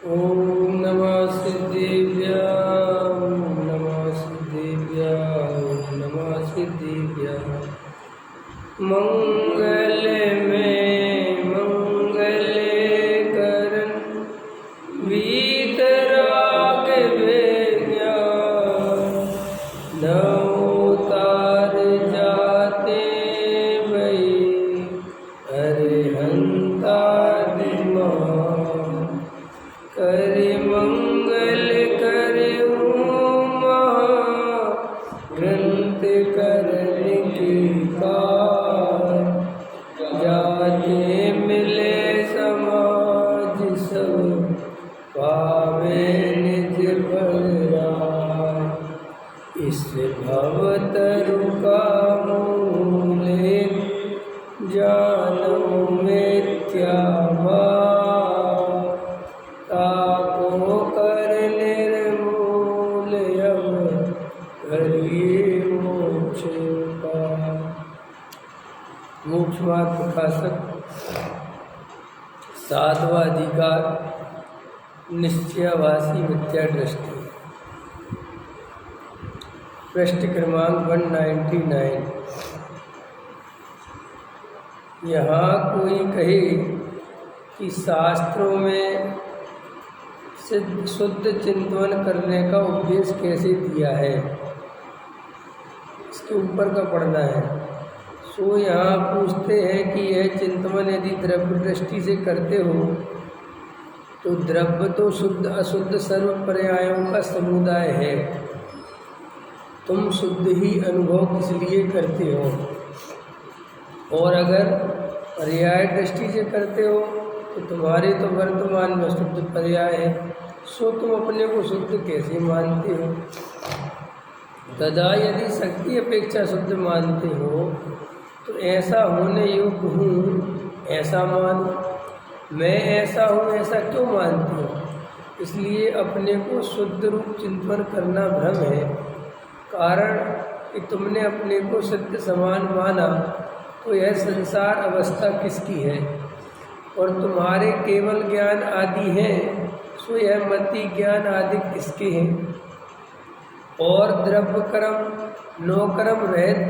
ओम नमः सिद्धेभ्यः। ओम नमः सिद्धेभ्यः। ओम नमः सिद्धेभ्यः। मंगल में मंगल करन वीतराग विज्ञान नवतार जाते भई अरिहंता दिमान करे मंगल करे उमा ग्रंथ करने की कार जाते मिले समाज सब पावे निज बलराय। इस भवतरु का मूले जानो मिथ्या ताको कर निर्मूल अब करिए मोक्ष का। मोक्ष मार्ग प्रकाशक सातवां अधिकार निश्चयाभासी मिथ्या दृष्टि। पृष्ठ क्रमांक 199। यहाँ कोई कहे कि शास्त्रों में शुद्ध चिंतन करने का उपदेश कैसे दिया है, इसके ऊपर का पढ़ना है। सो यहाँ पूछते हैं कि यह चिंतन यदि द्रव्य दृष्टि से करते हो तो द्रव्य तो शुद्ध अशुद्ध सर्व पर्यायों का समुदाय है। तुम शुद्ध ही अनुभव किस लिए करते हो, और अगर पर्याय दृष्टि से करते हो तो तुम्हारे तो वर्तमान में शुद्ध पर्याय है, सो तुम अपने को शुद्ध कैसे मानते हो। तदा यदि शक्ति अपेक्षा शुद्ध मानते हो तो ऐसा होने योग्य हूँ ऐसा मानो, मैं ऐसा हूँ ऐसा क्यों मानते हो। इसलिए अपने को शुद्ध रूप चिंतन करना भ्रम है। कारण कि तुमने अपने को सिद्ध समान माना तो यह संसार अवस्था किसकी है, और तुम्हारे केवल ज्ञान आदि हैं, सो यह मति ज्ञान आदि किसके हैं। और द्रव्य कर्म नो कर्म रहित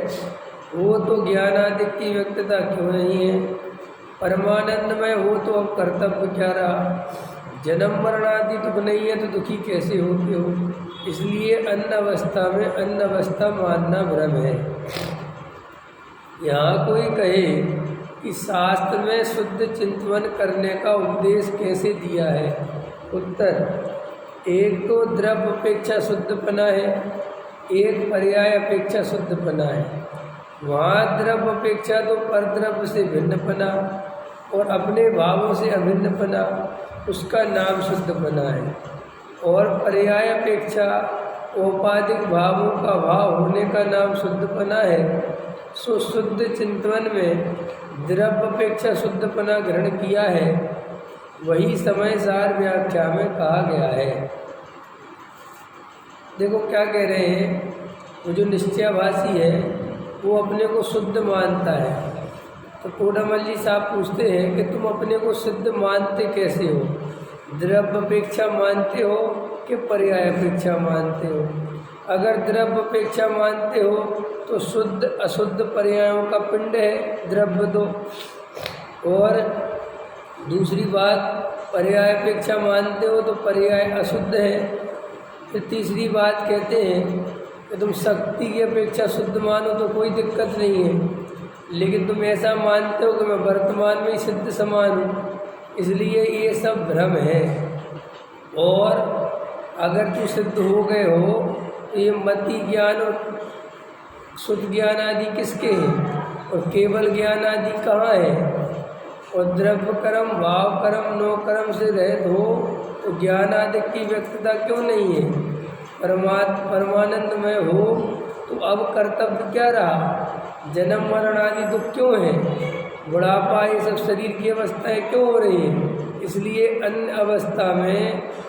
वो तो ज्ञान आदि की व्यक्तता क्यों नहीं है। परमानंदमय हो तो अब कर्तव्य क्या रहा। जन्म मरण आदि दुख नहीं है तो दुखी कैसे होते हो। इसलिए अन्न अवस्था में अन्न अवस्था मानना भ्रम है। यहाँ कोई कहे कि शास्त्र में शुद्ध चिंतन करने का उपदेश कैसे दिया है। उत्तर, एक तो द्रव्य अपेक्षा शुद्धपना है, एक पर्याय अपेक्षा शुद्धपना है। वहाँ द्रव्य अपेक्षा तो परद्रव्य से भिन्नपना और अपने भावों से अभिन्नपना, उसका नाम शुद्धपना है। और पर्याय अपेक्षा औपाधिक भावों का भाव होने का नाम शुद्धपना है। सो शुद्ध चिंतन में द्रव्य अपेक्षा शुद्धपना ग्रहण किया है, वही समय सार व्याख्या में कहा गया है। देखो क्या कह रहे हैं, वो जो निश्चयाभासी है वो अपने को शुद्ध मानता है। तो कोडामल जी साहब पूछते हैं कि तुम अपने को सिद्ध मानते कैसे हो, द्रव्य अपेक्षा मानते हो कि पर्याय अपेक्षा मानते हो। अगर द्रव्य अपेक्षा मानते हो तो शुद्ध अशुद्ध पर्यायों का पिंड है द्रव्य तो। और दूसरी बात, पर्याय अपेक्षा मानते हो तो पर्याय अशुद्ध है। फिर तीसरी बात कहते हैं कि तुम शक्ति की अपेक्षा शुद्ध मानो तो कोई दिक्कत नहीं है, लेकिन तुम ऐसा मानते हो कि मैं वर्तमान में ही सिद्ध समान हूँ, इसलिए ये सब भ्रम है। और अगर तू सिद्ध हो गए हो तो ये मति ज्ञान और शुद्ध ज्ञान आदि किसके हैं, और केवल ज्ञान आदि कहाँ है। और द्रव्य कर्म भाव कर्म नो कर्म से रहित हो तो ज्ञान आदि की व्यक्तता क्यों नहीं है। परमानंदमय हो तो अब कर्तव्य क्या रहा। जन्म मरण आदि दुख क्यों है, बुढ़ापा ये सब शरीर की अवस्थाएं क्यों हो रही है। इसलिए अन्य अवस्था में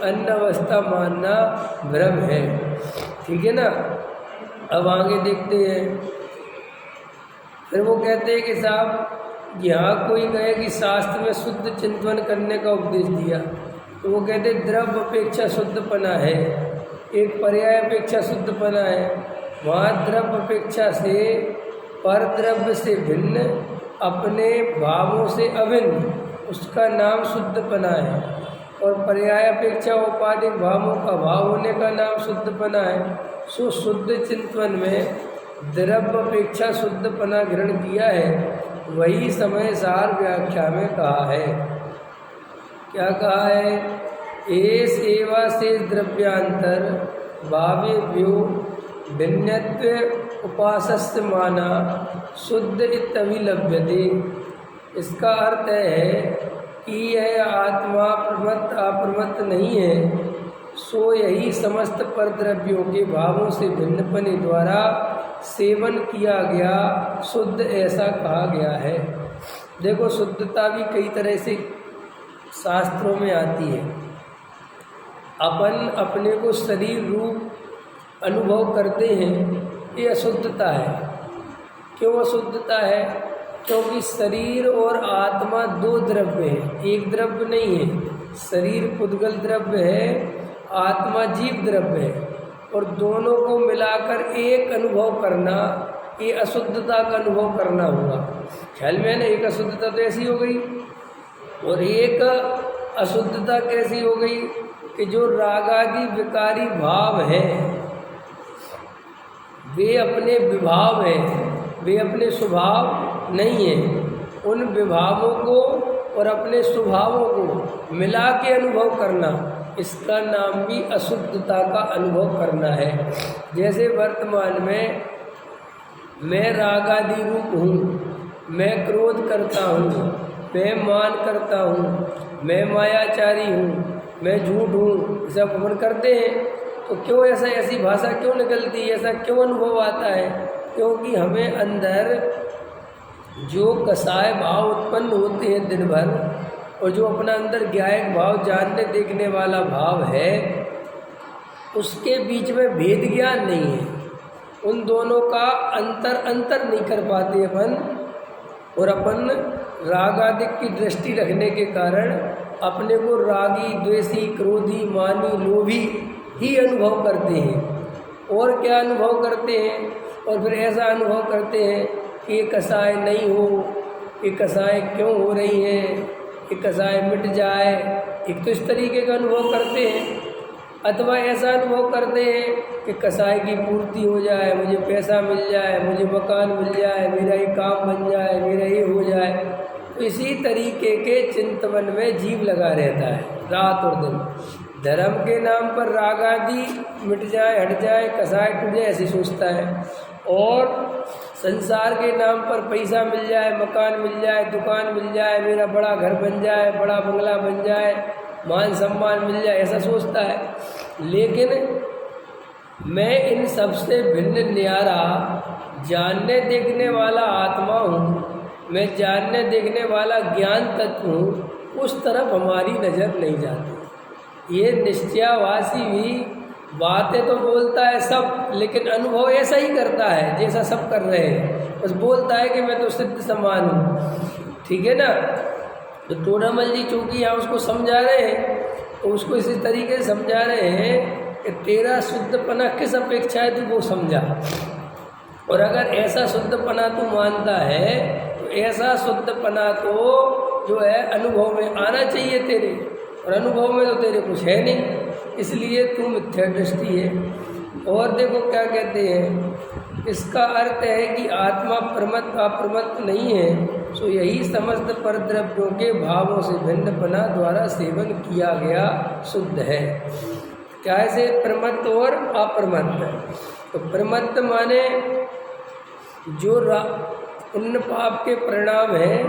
अन्य अवस्था मानना भ्रम है। ठीक है ना। अब आगे देखते हैं। फिर वो कहते हैं कि साहब यहाँ कोई कहे कि शास्त्र में शुद्ध चिंतन करने का उपदेश दिया, तो वो कहते द्रव्य अपेक्षा शुद्धपना है, एक पर्याय अपेक्षा शुद्धपना है। वहाँ द्रव्य अपेक्षा से पर द्रव्य से भिन्न, अपने भावों से अभिन्न, उसका नाम शुद्धपना है। और पर्याय अपेक्षा औपाधिक भावों का भाव होने का नाम शुद्धपना है। सो शुद्ध चिंतन में द्रव्य अपेक्षा शुद्धपना ग्रहण किया है, वही समय सार व्याख्या में कहा है। क्या कहा है? एस एवा से द्रव्यांतर भावेभ्यो भिन्नत्व उपासस्य माना शुद्ध इत्यभिलभ्यते। इसका अर्थ है कि यह आत्मा प्रमत्त अप्रमत्त नहीं है, सो यही समस्त परद्रव्यों के भावों से भिन्नपने द्वारा सेवन किया गया शुद्ध ऐसा कहा गया है। देखो, शुद्धता भी कई तरह से शास्त्रों में आती है। अपन अपने को शरीर रूप अनुभव करते हैं, ये अशुद्धता है। क्यों अशुद्धता है? क्योंकि शरीर और आत्मा दो द्रव्य है, एक द्रव्य नहीं है। शरीर पुद्गल द्रव्य है, आत्मा जीव द्रव्य है, और दोनों को मिलाकर एक अनुभव करना, ये अशुद्धता का अनुभव करना हुआ। ख्याल में ना, एक अशुद्धता तो ऐसी हो गई, और एक अशुद्धता कैसी हो गई कि जो रागादि विकारी भाव है, वे अपने विभाव हैं, वे अपने स्वभाव नहीं हैं। उन विभावों को और अपने स्वभावों को मिला के अनुभव करना, इसका नाम भी अशुद्धता का अनुभव करना है। जैसे वर्तमान में मैं रागादि रूप हूँ, मैं क्रोध करता हूँ, मैं मान करता हूँ, मैं मायाचारी हूँ, मैं झूठ हूँ, सब अपन करते हैं। तो क्यों ऐसी भाषा क्यों निकलती है, ऐसा क्यों अनुभव आता है? क्योंकि हमें अंदर जो कसाय भाव उत्पन्न होते हैं दिन भर, और जो अपना अंदर ज्ञायक भाव, जानने देखने वाला भाव है, उसके बीच में भेद ज्ञान नहीं है। उन दोनों का अंतर नहीं कर पाते अपन, और अपन रागादिक की दृष्टि रखने के कारण अपने को रागी, द्वेषी, क्रोधी, मानी, लोभी ही अनुभव करते हैं। और क्या अनुभव करते हैं? और फिर ऐसा अनुभव करते हैं कि ये कसाय नहीं हो, ये कसाय क्यों हो रही हैं, ये कसाय मिट जाए। एक तो इस तरीके का अनुभव करते हैं, अथवा ऐसा अनुभव करते हैं कि कसाय की पूर्ति हो जाए, मुझे पैसा मिल जाए, मुझे मकान मिल जाए, मेरा ये काम बन जाए, मेरा ये हो जाए। तो इसी तरीके के चिंतन में जीव लगा रहता है रात और दिन। धर्म के नाम पर राग आदि मिट जाए, हट जाए, कसाय टूट जाए, ऐसी सोचता है। और संसार के नाम पर पैसा मिल जाए, मकान मिल जाए, दुकान मिल जाए, मेरा बड़ा घर बन जाए, बड़ा बंगला बन जाए, मान सम्मान मिल जाए, ऐसा सोचता है। लेकिन मैं इन सबसे भिन्न न्यारा जानने देखने वाला आत्मा हूँ, मैं जानने देखने वाला ज्ञान तत्व हूँ, उस तरफ हमारी नज़र नहीं जाती। ये निश्चयावासी भी बातें तो बोलता है सब, लेकिन अनुभव ऐसा ही करता है जैसा सब कर रहे हैं। बस बोलता है कि मैं तो सिद्ध समान हूँ, ठीक है ना। तो तोड़ामल जी चूँकि यहाँ उसको समझा रहे हैं, तो उसको इसी तरीके से समझा रहे हैं कि तेरा शुद्धपना किस अपेक्षा है, तू वो समझा। और अगर ऐसा शुद्धपना तू मानता है, तो ऐसा शुद्धपना तो जो है अनुभव में आना चाहिए तेरे, और अनुभव में तो तेरे कुछ है नहीं, इसलिए तू मिथ्या दृष्टि है। और देखो क्या कहते हैं, इसका अर्थ है कि आत्मा प्रमत्त अप्रमत्त नहीं है, सो यही समस्त परद्रव्यों के भावों से भिन्नपना द्वारा सेवन किया गया शुद्ध है। क्या है प्रमत्त और अप्रमत्त? तो प्रमत्त माने जो पुण्य पाप के परिणाम हैं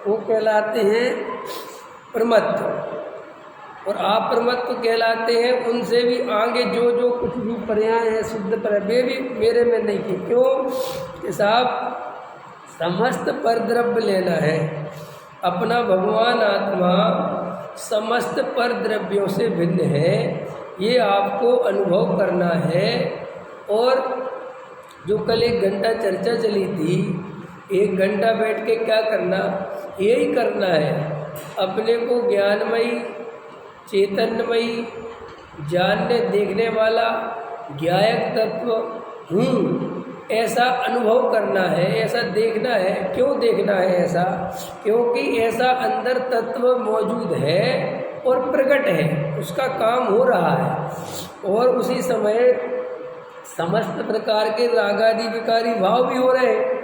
वो कहलाते हैं प्रमत्त, और अप्रमत्त कहलाते हैं उनसे भी आगे जो जो कुछ भी पर्याय है शुद्ध पर, वे भी मेरे में नहीं की। क्यों कि साहब समस्त परद्रव्य लेना है, अपना भगवान आत्मा समस्त परद्रव्यों से भिन्न है, ये आपको अनुभव करना है। और जो कल 1 घंटा चर्चा चली थी, 1 घंटा बैठ के क्या करना, यही करना है, अपने को ज्ञानमयी चैतन्यमयी, जानने देखने वाला ज्ञायक तत्व हूँ, ऐसा अनुभव करना है, ऐसा देखना है। क्यों देखना है ऐसा? क्योंकि ऐसा अंदर तत्व मौजूद है और प्रकट है, उसका काम हो रहा है। और उसी समय समस्त प्रकार के रागादि विकारी भाव भी हो रहे हैं।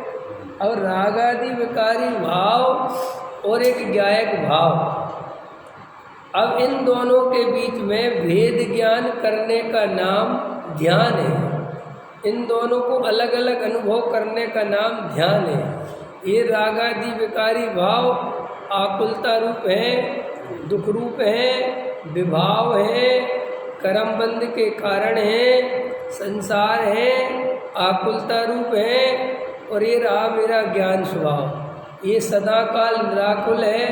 और रागादि विकारी भाव और एक ज्ञायक भाव, अब इन दोनों के बीच में भेद ज्ञान करने का नाम ध्यान है। इन दोनों को अलग अलग अनुभव करने का नाम ध्यान है। ये रागादि विकारी भाव आकुलता रूप है, दुख रूप है, विभाव है, कर्मबंध के कारण है, संसार है, आकुलता रूप है। और ये रहा मेरा ज्ञान स्वभाव, ये सदाकाल निराकुल है,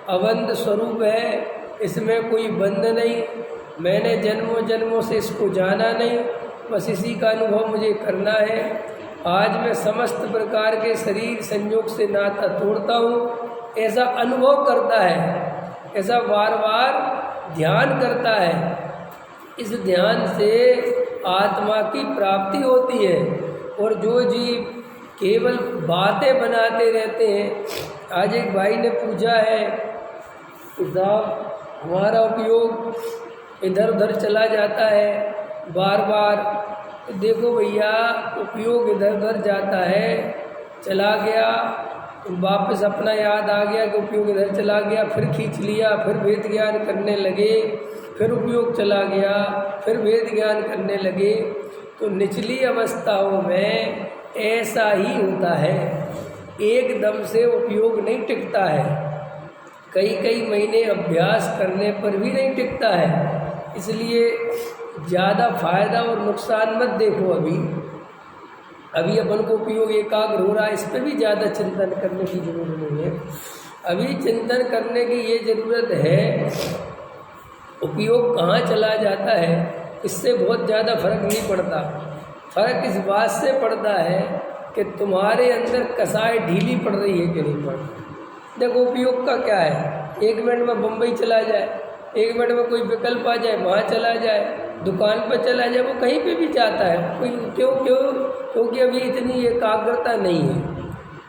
अबंध स्वरूप है, इसमें कोई बंध नहीं। मैंने जन्मों जन्मों से इसको जाना नहीं, बस इसी का अनुभव मुझे करना है। आज मैं समस्त प्रकार के शरीर संयोग से नाता तोड़ता हूँ, ऐसा अनुभव करता है, ऐसा बार बार ध्यान करता है। इस ध्यान से आत्मा की प्राप्ति होती है। और जो जीव केवल बातें बनाते रहते हैं, आज एक भाई ने पूछा है कि साहब हमारा उपयोग इधर उधर चला जाता है बार बार। देखो भैया, उपयोग इधर उधर जाता है, चला गया, वापस अपना याद आ गया कि उपयोग इधर चला गया, फिर खींच लिया, फिर वेद ज्ञान करने लगे, फिर उपयोग चला गया, फिर वेद ज्ञान करने लगे। तो निचली अवस्थाओं में ऐसा ही होता है, एकदम से उपयोग नहीं टिकता है, कई कई महीने अभ्यास करने पर भी नहीं टिकता है। इसलिए ज़्यादा फायदा और नुकसान मत देखो। अभी अपन को उपयोग एकाग्र हो रहा है, इस पर भी ज़्यादा चिंतन करने की जरूरत नहीं है। अभी चिंतन करने की ये ज़रूरत है, उपयोग कहाँ चला जाता है इससे बहुत ज़्यादा फर्क नहीं पड़ता। फर्क इस बात से पड़ता है कि तुम्हारे अंदर कसाई ढीली पड़ रही है कि नहीं पड़ रही। देखो उपयोग का क्या है, 1 मिनट में बम्बई चला जाए, 1 मिनट में कोई विकल्प आ जाए वहाँ चला जाए, दुकान पर चला जाए, वो कहीं पे भी जाता है। क्योंकि अभी इतनी एकाग्रता नहीं है।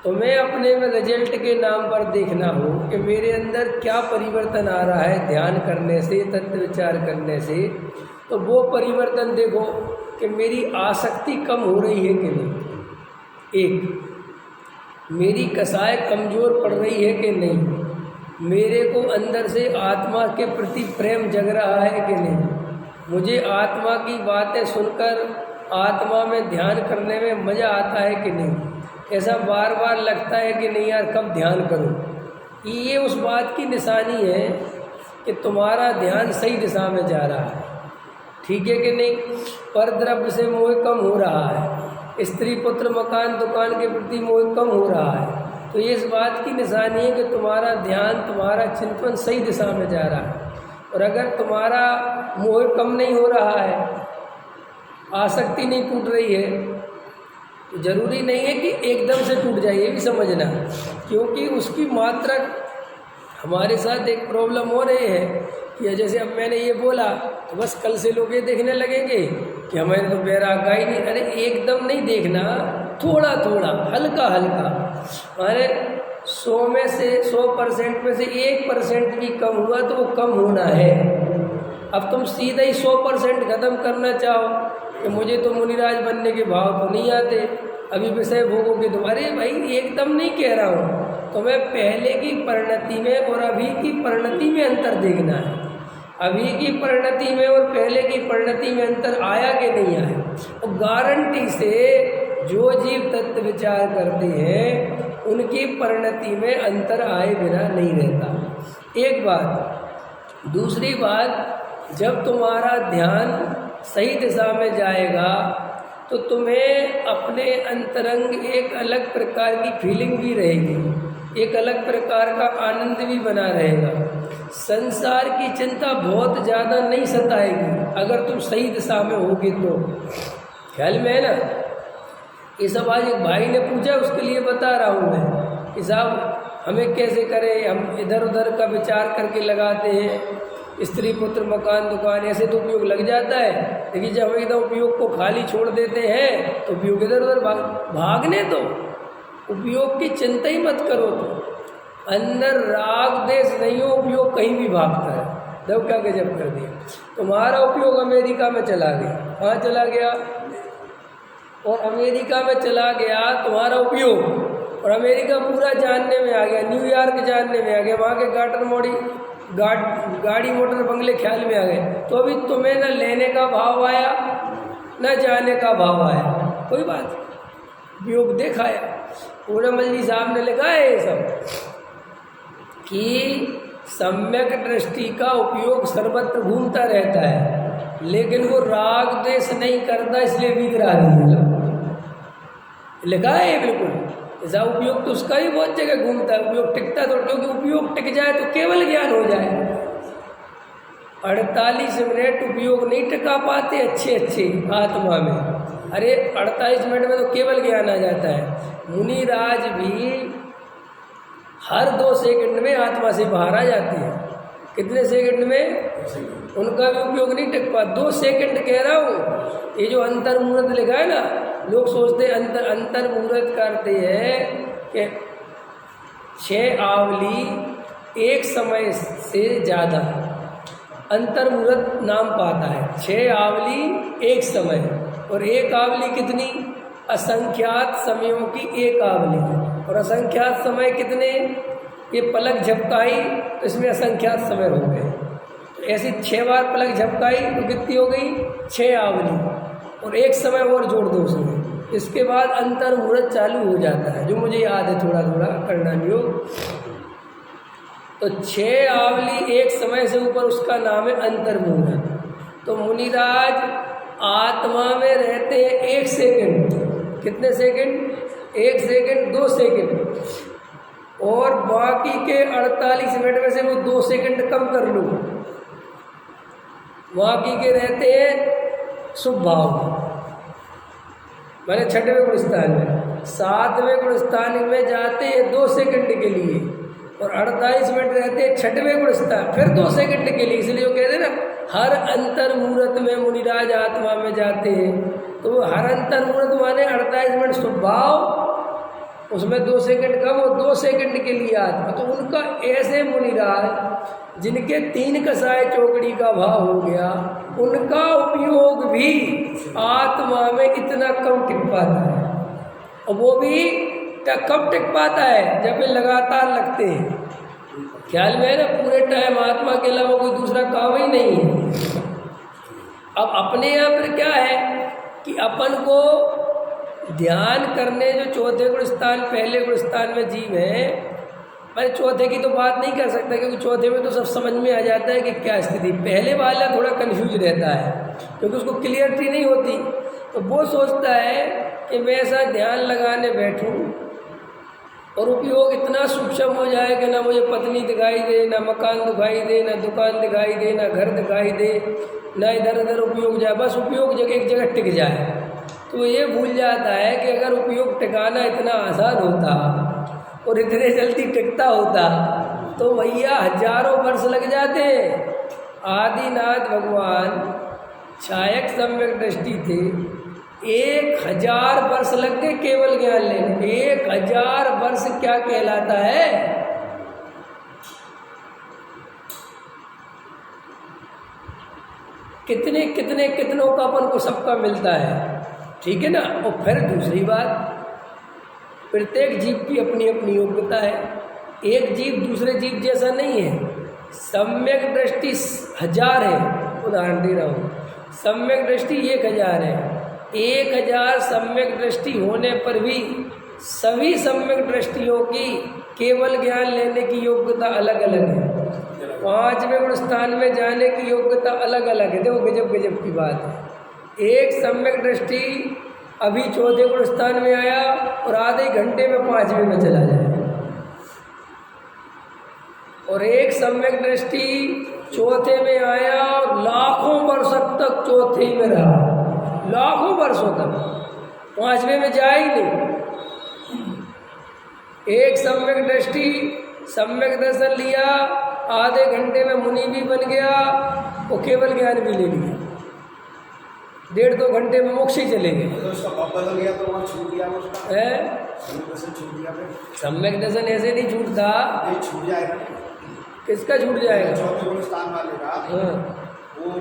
तो मैं अपने में रिजल्ट के नाम पर देखना हो कि मेरे अंदर क्या परिवर्तन आ रहा है ध्यान करने से, तत्व विचार करने से। तो वो परिवर्तन देखो कि मेरी आसक्ति कम हो रही है कि नहीं, एक मेरी कसाय कमज़ोर पड़ रही है कि नहीं, मेरे को अंदर से आत्मा के प्रति प्रेम जग रहा है कि नहीं, मुझे आत्मा की बातें सुनकर आत्मा में ध्यान करने में मज़ा आता है कि नहीं, ऐसा बार बार लगता है कि नहीं यार कब ध्यान करूं। ये उस बात की निशानी है कि तुम्हारा ध्यान सही दिशा में जा रहा है, ठीक है कि नहीं। पर द्रव्य से मोह कम हो रहा है, स्त्री पुत्र मकान दुकान के प्रति मोह कम हो रहा है। तो ये इस बात की निशानी है कि तुम्हारा ध्यान, तुम्हारा चिंतन सही दिशा में जा रहा है। और अगर तुम्हारा मोह कम नहीं हो रहा है, आसक्ति नहीं टूट रही है, तो जरूरी नहीं है कि एकदम से टूट जाए, ये भी समझना। क्योंकि उसकी मात्रा, हमारे साथ एक प्रॉब्लम हो रही है कि जैसे अब मैंने ये बोला तो बस कल से लोग ये देखने लगेंगे कि हमारे तो बैराग ही नहीं। अरे एकदम नहीं देखना, थोड़ा थोड़ा, हल्का हल्का। अरे 100 में से 100% में से 1% भी कम हुआ तो वो कम होना है। अब तुम सीधा ही 100% ख़त्म करना चाहो कि मुझे तो मुनिराज बनने के भाव तो नहीं आते, अभी विषय भोगों के तो, अरे भाई एकदम नहीं कह रहा हूँ। तो मैं पहले की परिणति में और अभी की परिणति में अंतर देखना है। अभी की परिणति में और पहले की परिणति में अंतर आया कि नहीं आया। और गारंटी से जो जीव तत्व विचार करते हैं उनकी परिणति में अंतर आए बिना नहीं रहता, एक बात। दूसरी बात, जब तुम्हारा ध्यान सही दिशा में जाएगा तो तुम्हें अपने अंतरंग एक अलग प्रकार की फीलिंग भी रहेगी, एक अलग प्रकार का आनंद भी बना रहेगा। संसार की चिंता बहुत ज़्यादा नहीं सताएगी अगर तुम सही दिशा में होगे तो। ख्याल में है ना। ये सब आज एक भाई ने पूछा, उसके लिए बता रहा हूँ मैं कि साहब हमें कैसे करें, हम इधर उधर का विचार करके लगाते हैं, स्त्री पुत्र मकान दुकान ऐसे तो उपयोग लग जाता है, लेकिन जब हम एकदम उपयोग को खाली छोड़ देते हैं तो उपयोग इधर उधर भागने दो, उपयोग की चिंता ही मत करो। तो अंदर राग देश नहीं हो, उपयोग कहीं भी भागता है। देखो क्या गजब कर दिया, तुम्हारा उपयोग अमेरिका में चला गया, कहाँ चला गया, और अमेरिका में चला गया तुम्हारा उपयोग, और अमेरिका पूरा जानने में आ गया, न्यूयॉर्क जानने में आ गया, वहाँ के गाड़ी मोटर बंगले ख्याल में आ गए, तो अभी तुम्हें न लेने का भाव आया न जाने का भाव आया, कोई बात नहीं, उपयोग दिखाया। पूर्णमल जी साहब ने लिखा है ये सब कि सम्यक दृष्टि का उपयोग सर्वत्र घूमता रहता है, लेकिन वो राग द्वेष नहीं करता, इसलिए वीतरागी है। लिखा है बिल्कुल ऐसा, उपयोग तो उसका ही बहुत जगह घूमता है, उपयोग टिकता तो, क्योंकि उपयोग टिक जाए तो केवल ज्ञान हो जाए। 48 मिनट उपयोग नहीं टिका पाते अच्छे आत्मा में, अरे 48 मिनट में तो केवल ज्ञान आ जाता है। मुनिराज भी हर 2 सेकंड में आत्मा से बाहर आ जाती है। कितने सेकंड में? उनका भी उपयोग नहीं टिक पा, 2 सेकंड कह रहा हूँ। ये जो अंतर मुहूर्त लिखा है ना, लोग सोचते अंतर मुहूर्त करते हैं कि 6 आवली एक समय से ज़्यादा अंतर मुहूर्त नाम पाता है। 6 आवली एक समय, और एक आवली कितनी? असंख्यात समयों की एक आवली, और असंख्यात समय कितने? ये पलक झपकाई तो इसमें असंख्यात समय हो गए, तो ऐसी 6 बार पलक झपकाई तो कितनी हो गई? 6 आवली, और एक समय और जोड़ दो उसमें, इसके बाद अंतर मुहूर्त चालू हो जाता है, जो मुझे याद है थोड़ा थोड़ा करना योग। तो 6 आवली एक समय से ऊपर उसका नाम है अंतर मुहूर्त। तो मुनिराज आत्मा में रहते हैं 1 सेकंड, कितने सेकंड? 1 सेकंड, 2 सेकंड, और बाकी के 48 मिनट में से वो 2 सेकंड कम कर लो, बाकी के रहते हैं शुभ भाव में। मैंने 6वें गुणस्थान में, 7वें गुणस्थान में जाते हैं 2 सेकंड के लिए, और 48 मिनट रहते हैं 6वें गुणस्थान, फिर 2 सेकंड के लिए। इसलिए वो कहते हैं ना, हर अंतर मुहूर्त में मुनिराज आत्मा में जाते हैं। तो वो हर अंतर मुहूर्त माने 48 मिनट स्वभाव, उसमें 2 सेकंड कम और 2 सेकंड के लिए आत्मा। तो उनका ऐसे मुनिराज जिनके 3 कसाय चौकड़ी का भाव हो गया, उनका उपयोग भी आत्मा में इतना कम टिक पाता है, और वो भी कब टिक पाता है? जब वे लगातार लगते हैं। ख्याल में है ना, पूरे टाइम आत्मा के अलावा कोई दूसरा काम ही नहीं है। अब अपने यहाँ पर क्या है कि अपन को ध्यान करने, जो 4थे गुणस्थान पहले गुणस्थान में जीव है, मैं 4थे की तो बात नहीं कर सकता, क्योंकि 4थे में तो सब समझ में आ जाता है कि क्या स्थिति। पहले वाला थोड़ा कंफ्यूज रहता है, क्योंकि उसको क्लियरिटी नहीं होती, तो वो सोचता है कि मैं ऐसा ध्यान लगाने बैठूं और उपयोग इतना सूक्ष्म हो जाए कि ना मुझे पत्नी दिखाई दे, ना मकान दिखाई दे, ना दुकान दिखाई दे, ना घर दिखाई दे, ना इधर उधर उपयोग जाए, बस उपयोग एक जगह टिक जाए। तो ये भूल जाता है कि अगर उपयोग टिकाना इतना आसान होता और इतने जल्दी टिकता होता तो भैया हजारों वर्ष लग जाते। आदिनाथ भगवान छायक सम्यक दृष्टि थे, 1000 वर्ष लग गए केवल ज्ञान लेने। 1000 वर्ष क्या कहलाता है? कितनों का अपन को सबका मिलता है, ठीक है ना। और फिर दूसरी बात, प्रत्येक जीव की अपनी अपनी योग्यता है, एक जीव दूसरे जीव जैसा नहीं है। सम्यक दृष्टि 1000 है, उदाहरण दे रहा हूँ, सम्यक दृष्टि 1000 है। 1000 सम्यक दृष्टि होने पर भी सभी सम्यक दृष्टियों की केवल ज्ञान लेने की योग्यता अलग अलग है। 5वें गुण स्थान में जाने की योग्यता अलग अलग है। देखो गजब गजब की बात है। एक सम्यक दृष्टि अभी 4थे गुण स्थान में आया और आधे घंटे में 5वें में चला जाएगा, और एक सम्यक दृष्टि 4थे में आया और लाखों वर्ष तक 4थे ही में रहा, लाखों वर्षों तक 5वें में जाए ही नहीं। एक सम्यक दृष्टि सम्यक दर्शन लिया आधे घंटे में मुनि भी बन गया, वो केवल ज्ञान भी ले लिया, 1.5-2 घंटे में मोक्ष ही चले गए। तो उसका पाप बदल गया तो वहाँ छूट गया उसका है छूट गया फिर। सम्यक दर्शन ऐसे नहीं छूटता। नहीं छूट जाएगा, किसका छूट जाएगा? चौथे गुण स्थान वाले का हाँ, वो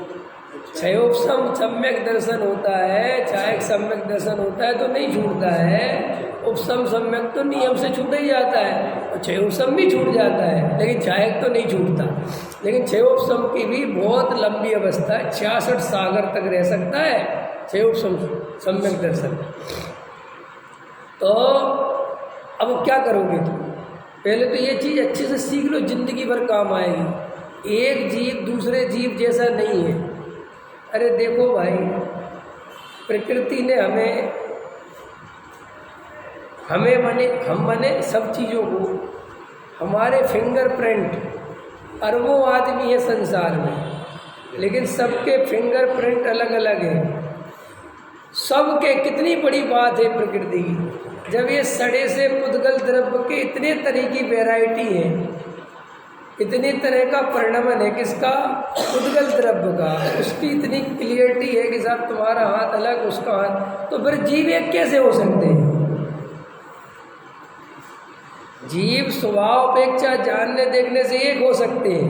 क्षयोपशम सम्यक दर्शन होता है, चाहे सम्यक दर्शन होता है तो नहीं छूटता है। उपशम सम्यक तो नियम से छूट ही जाता है, और क्षयोपशम भी छूट जाता है, लेकिन चायक तो नहीं छूटता। लेकिन क्षयोपशम की भी बहुत लंबी अवस्था है, 66 सागर तक रह सकता है क्षयोपशम सम्यक दर्शन। तो अब क्या करोगे तुम? पहले तो ये चीज़ अच्छे से सीख लो, जिंदगी भर काम आएगी। एक जीव दूसरे जीव जैसा नहीं है। अरे देखो भाई, प्रकृति ने हम बने सब चीज़ों को, हमारे फिंगरप्रिंट अरबों आदमी है संसार में, लेकिन सबके फिंगरप्रिंट अलग अलग हैं। सबके कितनी बड़ी बात है प्रकृति की। जब ये सड़े से पुद्गल द्रव्य के इतने तरह की वैरायटी है, इतने तरह का परिणमन है, किसका? पुद्गल द्रव्य का। उसकी इतनी क्लियरिटी है कि साहब तुम्हारा हाथ अलग, उसका हाथ, तो फिर जीव एक कैसे हो सकते हैं? जीव स्वभाव अपेक्षा जानने देखने से एक हो सकते हैं,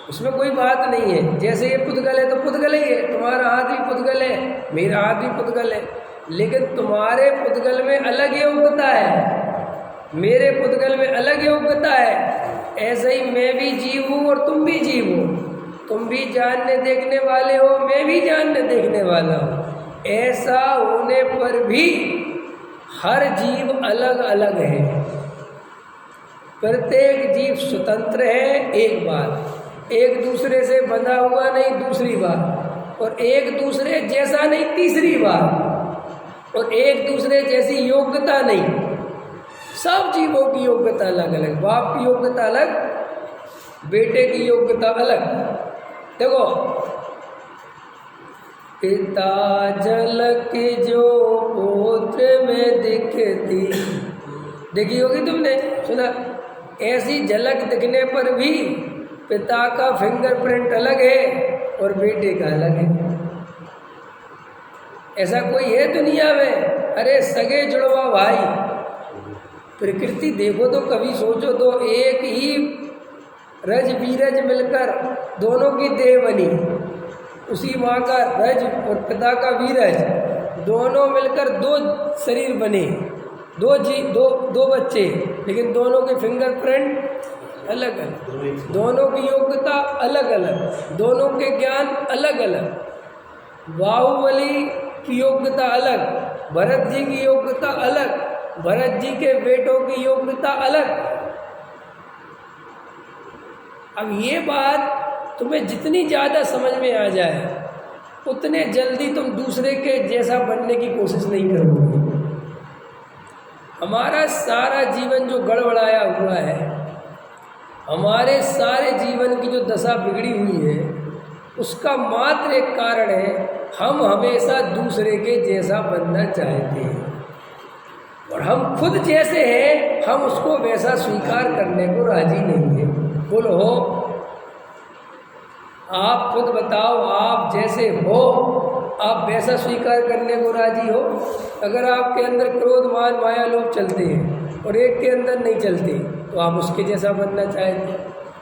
उसमें कोई बात नहीं है। जैसे ये पुद्गल है तो पुद्गल ही है, तुम्हारा हाथ भी पुद्गल है, मेरा हाथ भी पुद्गल है, लेकिन तुम्हारे पुद्गल में अलग योग्यता है, मेरे पुद्गल में अलग योग्यता है। ऐसे ही मैं भी जीव हूँ और तुम भी जीव हो, तुम भी जानने देखने वाले हो, मैं भी जानने देखने वाला हूँ। ऐसा होने पर भी हर जीव अलग अलग है, प्रत्येक जीव स्वतंत्र है, एक बात, एक दूसरे से बंधा हुआ नहीं, दूसरी बात, और एक दूसरे जैसा नहीं, तीसरी बात, और एक दूसरे जैसी योग्यता नहीं। सब जीवों की योग्यता अलग अलग, बाप की योग्यता अलग, बेटे की योग्यता अलग। देखो, पिता झलक जो पुत्र में दिखती, देखी होगी तुमने, सुना? ऐसी झलक दिखने पर भी पिता का फिंगरप्रिंट अलग है और बेटे का अलग है। ऐसा कोई है दुनिया में? अरे सगे जुड़वा भाई, प्रकृति देखो तो कभी सोचो तो, एक ही रज बीरज मिलकर दोनों की देह बनी, उसी माँ का रज और पिता का बीरज, दोनों मिलकर 2 शरीर बने, 2 बच्चे, लेकिन दोनों के फिंगरप्रिंट अलग अलग, दोनों की योग्यता अलग अलग, दोनों के ज्ञान अलग अलग। बाहुबली की योग्यता अलग, भरत जी की योग्यता अलग, भरत जी के बेटों की योग्यता अलग। अब ये बात तुम्हें जितनी ज़्यादा समझ में आ जाए, उतने जल्दी तुम दूसरे के जैसा बनने की कोशिश नहीं करोगे। हमारा सारा जीवन जो गड़बड़ाया हुआ है, हमारे सारे जीवन की जो दशा बिगड़ी हुई है, उसका मात्र एक कारण है, हम हमेशा दूसरे के जैसा बनना चाहते हैं, और हम खुद जैसे हैं हम उसको वैसा स्वीकार करने को राजी नहीं है। बोलो हो, आप खुद बताओ, आप जैसे हो आप वैसा स्वीकार करने को राजी हो? अगर आपके अंदर क्रोध मान माया लोभ चलते हैं और एक के अंदर नहीं चलते, तो आप उसके जैसा बनना चाहेंगे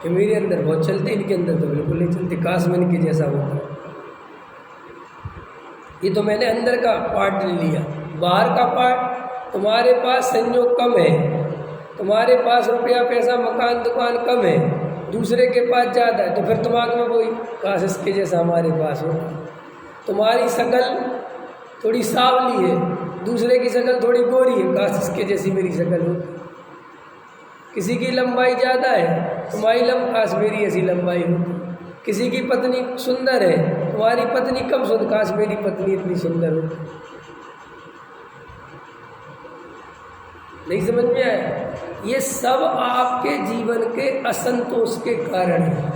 कि मेरे अंदर बहुत चलते, इनके अंदर तो बिल्कुल नहीं चलते, काश मैं इनके जैसा होता। ये तो मैंने अंदर का पार्ट ले लिया, बाहर का पार्ट तुम्हारे पास संयोग कम है, तुम्हारे पास रुपया पैसा मकान दुकान कम है, दूसरे के पास ज़्यादा है, तो फिर दिमाग में वही काश इसके जैसा हमारे पास हो। तुम्हारी शक्ल थोड़ी सांवली है, दूसरे की शक्ल थोड़ी गोरी है, काश इसके जैसी मेरी शक्ल हो। किसी की लंबाई ज़्यादा है, तुम्हारी काश मेरी ऐसी लंबाई हो। किसी की पत्नी सुंदर है, तुम्हारी पत्नी कम सुंदर, काश मेरी पत्नी इतनी सुंदर हो। नहीं समझ में आया? ये सब आपके जीवन के असंतोष के कारण है।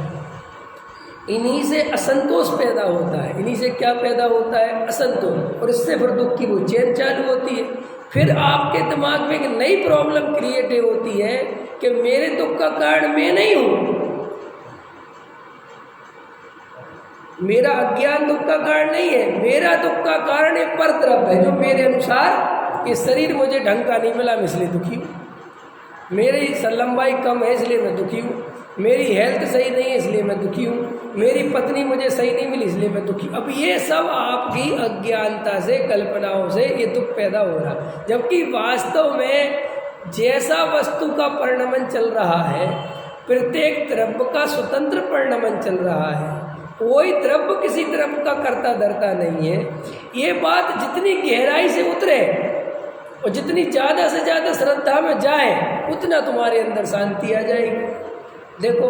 इन्हीं से असंतोष पैदा होता है। इन्हीं से क्या पैदा होता है? असंतोष। और इससे फिर दुख की वो चैन चालू होती है। फिर आपके दिमाग में एक नई प्रॉब्लम क्रिएट होती है कि मेरे दुख का कारण मैं नहीं हूँ, मेरा अज्ञान दुख का कारण नहीं है, मेरा दुख का कारण एक पर द्रव्य है जो मेरे अनुसार ये शरीर मुझे ढंग का नहीं मिला, मैं इसलिए दुखी हूँ। मेरी लंबाई कम है इसलिए मैं दुखी हूँ। मेरी हेल्थ सही नहीं है इसलिए मैं दुखी हूँ। मेरी पत्नी मुझे सही नहीं मिली इसलिए मैं दुखी। अब ये सब आपकी अज्ञानता से, कल्पनाओं से ये दुख पैदा हो रहा, जबकि वास्तव में जैसा वस्तु का परिणमन चल रहा है, प्रत्येक द्रव्य का स्वतंत्र परिणमन चल रहा है, कोई द्रव्य किसी द्रव्य का कर्ता धर्ता नहीं है। ये बात जितनी गहराई से उतरे और जितनी ज़्यादा से ज़्यादा श्रद्धा में जाए, उतना तुम्हारे अंदर शांति आ जाएगी। देखो,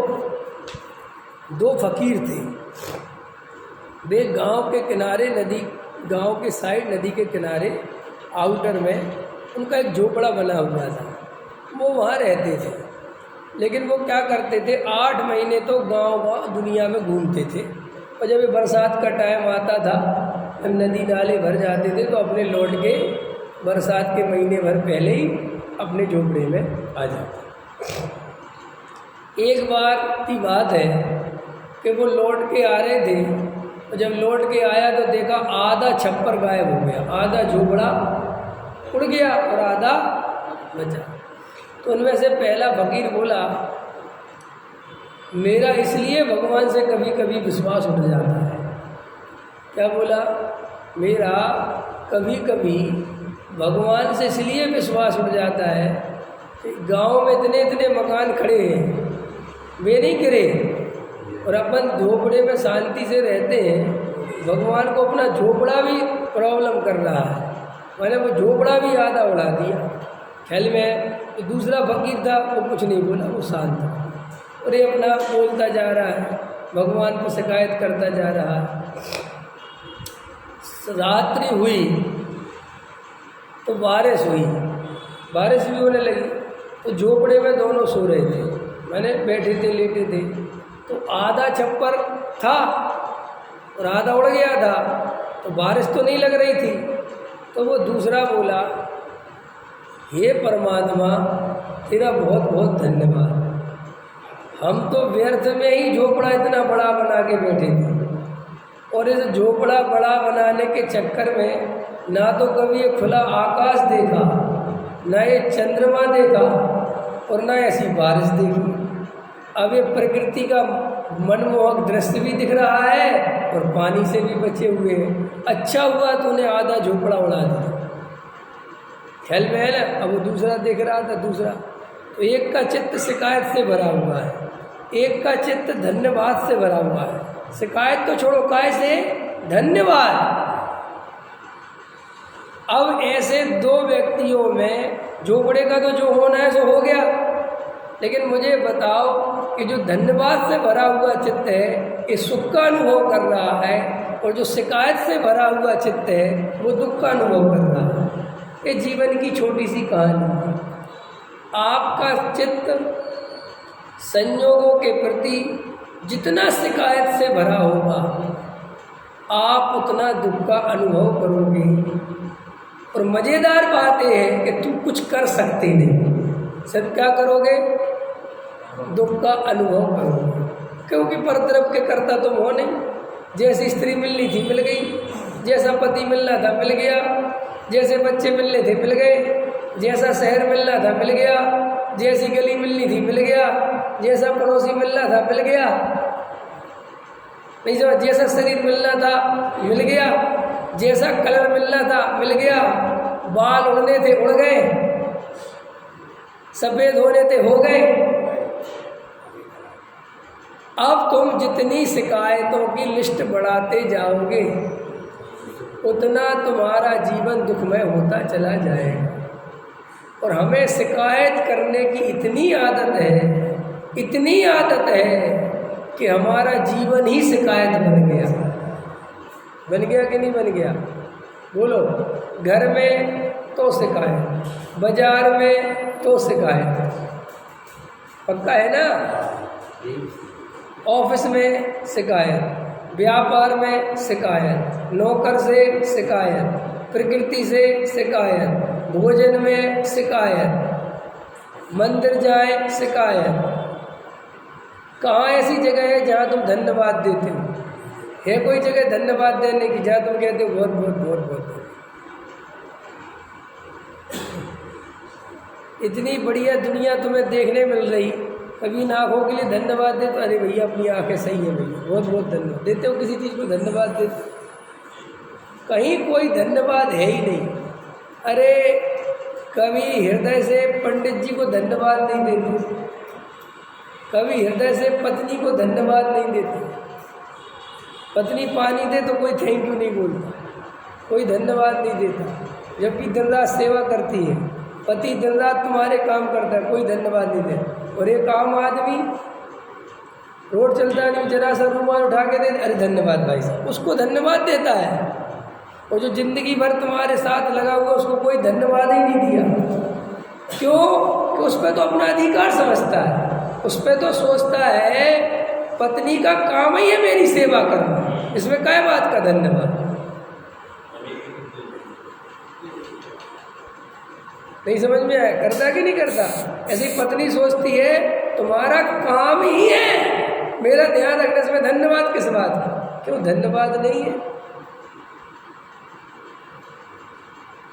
दो फकीर थे, वे गांव के किनारे नदी, गांव के साइड नदी के किनारे आउटर में उनका एक झोपड़ा बना हुआ था। वो वहाँ रहते थे, लेकिन वो क्या करते थे, 8 महीने तो गांव दुनिया में घूमते थे, और जब बरसात का टाइम आता था, जब नदी नाले भर जाते थे, तो अपने लौट के बरसात के महीने भर पहले ही अपने झोपड़े में आ जाते। एक बार की बात है कि वो लौट के आ रहे थे, और जब लौट के आया तो देखा आधा छप्पर गायब हो गया, आधा झोपड़ा उड़ गया और आधा बचा। तो उनमें से पहला फकीर बोला, मेरा इसलिए भगवान से कभी कभी विश्वास उठ जाता है। क्या बोला? मेरा कभी कभी भगवान से इसलिए विश्वास उठ जाता है कि गांव में इतने इतने मकान खड़े हैं, वे नहीं गिरे, और अपन झोपड़े में शांति से रहते हैं। भगवान को अपना झोपड़ा भी प्रॉब्लम कर रहा है, मैंने वो झोपड़ा भी आधा उड़ा दिया। ख्याल में दूसरा फकीर था, वो कुछ नहीं बोला, वो शांत था, और ये अपना बोलता जा रहा है, भगवान को शिकायत करता जा रहा है। रात्रि हुई तो बारिश हुई, बारिश भी होने लगी, तो झोपड़े में दोनों सो रहे थे, मैंने बैठे थे, लेटे थे। तो आधा छप्पर था और आधा उड़ गया था, तो बारिश तो नहीं लग रही थी। तो वो दूसरा बोला, हे परमात्मा, तेरा बहुत बहुत धन्यवाद, हम तो व्यर्थ में ही झोपड़ा इतना बड़ा बना के बैठे थे, और इस झोपड़ा बड़ा बनाने के चक्कर में ना तो कभी ये खुला आकाश देखा, ना ये चंद्रमा देखा, और ना ऐसी बारिश देखी। अब ये प्रकृति का मनमोहक दृश्य भी दिख रहा है और पानी से भी बचे हुए हैं। अच्छा हुआ तूने आधा झोपड़ा उड़ा दिया। ख्याल में है ना? अब वो दूसरा देख रहा था, दूसरा तो एक का चित्त शिकायत से भरा हुआ है, एक का चित्त धन्यवाद से भरा हुआ है। शिकायत तो छोड़ो, काय से? धन्यवाद। अब ऐसे दो व्यक्तियों में झोपड़े का तो जो होना है सो हो गया, लेकिन मुझे बताओ कि जो धन्यवाद से भरा हुआ चित्त है ये सुख का अनुभव कर रहा है, और जो शिकायत से भरा हुआ चित्त है वो दुख का अनुभव कर रहा है। ये जीवन की छोटी सी कहानी है। आपका चित्त संयोगों के प्रति जितना शिकायत से भरा होगा, आप उतना दुख का अनुभव करोगे। और मज़ेदार बात यह है कि तुम कुछ कर सकते नहीं, सिर्फ क्या करोगे? दुख का अनुभव करोगे, क्योंकि परद्रव्य के कर्ता तुम हो नहीं। जैसी स्त्री मिलनी थी मिल गई, जैसा पति मिलना था मिल गया, जैसे बच्चे मिलने थे मिल गए, जैसा शहर मिलना था मिल गया, जैसी गली मिलनी थी मिल गया, जैसा पड़ोसी मिलना था मिल गया, नहीं जो जैसा शरीर मिलना था मिल गया, जैसा कलर मिलना था मिल गया, बाल उड़ने थे उड़ गए, सफ़ेद होने थे हो गए। अब तुम जितनी शिकायतों की लिस्ट बढ़ाते जाओगे उतना तुम्हारा जीवन दुखमय होता चला जाएगा। और हमें शिकायत करने की इतनी आदत है, इतनी आदत है कि हमारा जीवन ही शिकायत बन गया। बन गया कि नहीं बन गया? बोलो। घर में तो शिकायत, बाजार में तो शिकायत, पक्का है ना? ऑफिस में शिकायत, व्यापार में शिकायत, नौकर से शिकायत, प्रकृति से शिकायत, भोजन में शिकायत, मंदिर जाए शिकायत। कहाँ ऐसी जगह है जहाँ तुम धन्यवाद देते हो? है कोई जगह धन्यवाद देने की, जहाँ तुम कहते हो बहुत बहुत बहुत बहुत। इतनी बढ़िया दुनिया तुम्हें देखने मिल रही, कभी इन आँखों के लिए धन्यवाद दे तो अरे भैया अपनी आँखें सही है भैया, बहुत बहुत धन्यवाद देते हो। किसी चीज़ को धन्यवाद देते, कहीं कोई धन्यवाद है ही नहीं। अरे कभी हृदय से पंडित जी को धन्यवाद नहीं देते, कभी हृदय से पत्नी को धन्यवाद नहीं देते। पत्नी पानी दे तो कोई थैंक यू नहीं बोलता, कोई धन्यवाद नहीं देता। जबकि दिन रात सेवा करती है, पति दिन रात तुम्हारे काम करता है, कोई धन्यवाद नहीं देता। और एक आम आदमी रोड चलता नहीं, जरा सा रुमाल उठा के दे, अरे धन्यवाद भाई साहब, उसको धन्यवाद देता है। और जो जिंदगी भर तुम्हारे साथ लगा हुआ उसको कोई धन्यवाद ही नहीं दिया। क्यों? कि उस पर तो अपना अधिकार समझता है, उस पर तो सोचता है पत्नी का काम ही है मेरी सेवा करना, इसमें क्या बात का धन्यवाद। नहीं समझ में आया? करता कि नहीं करता? ऐसी पत्नी सोचती है तुम्हारा काम ही है मेरा ध्यान रखना, इसमें धन्यवाद किस बात का? क्यों धन्यवाद नहीं है?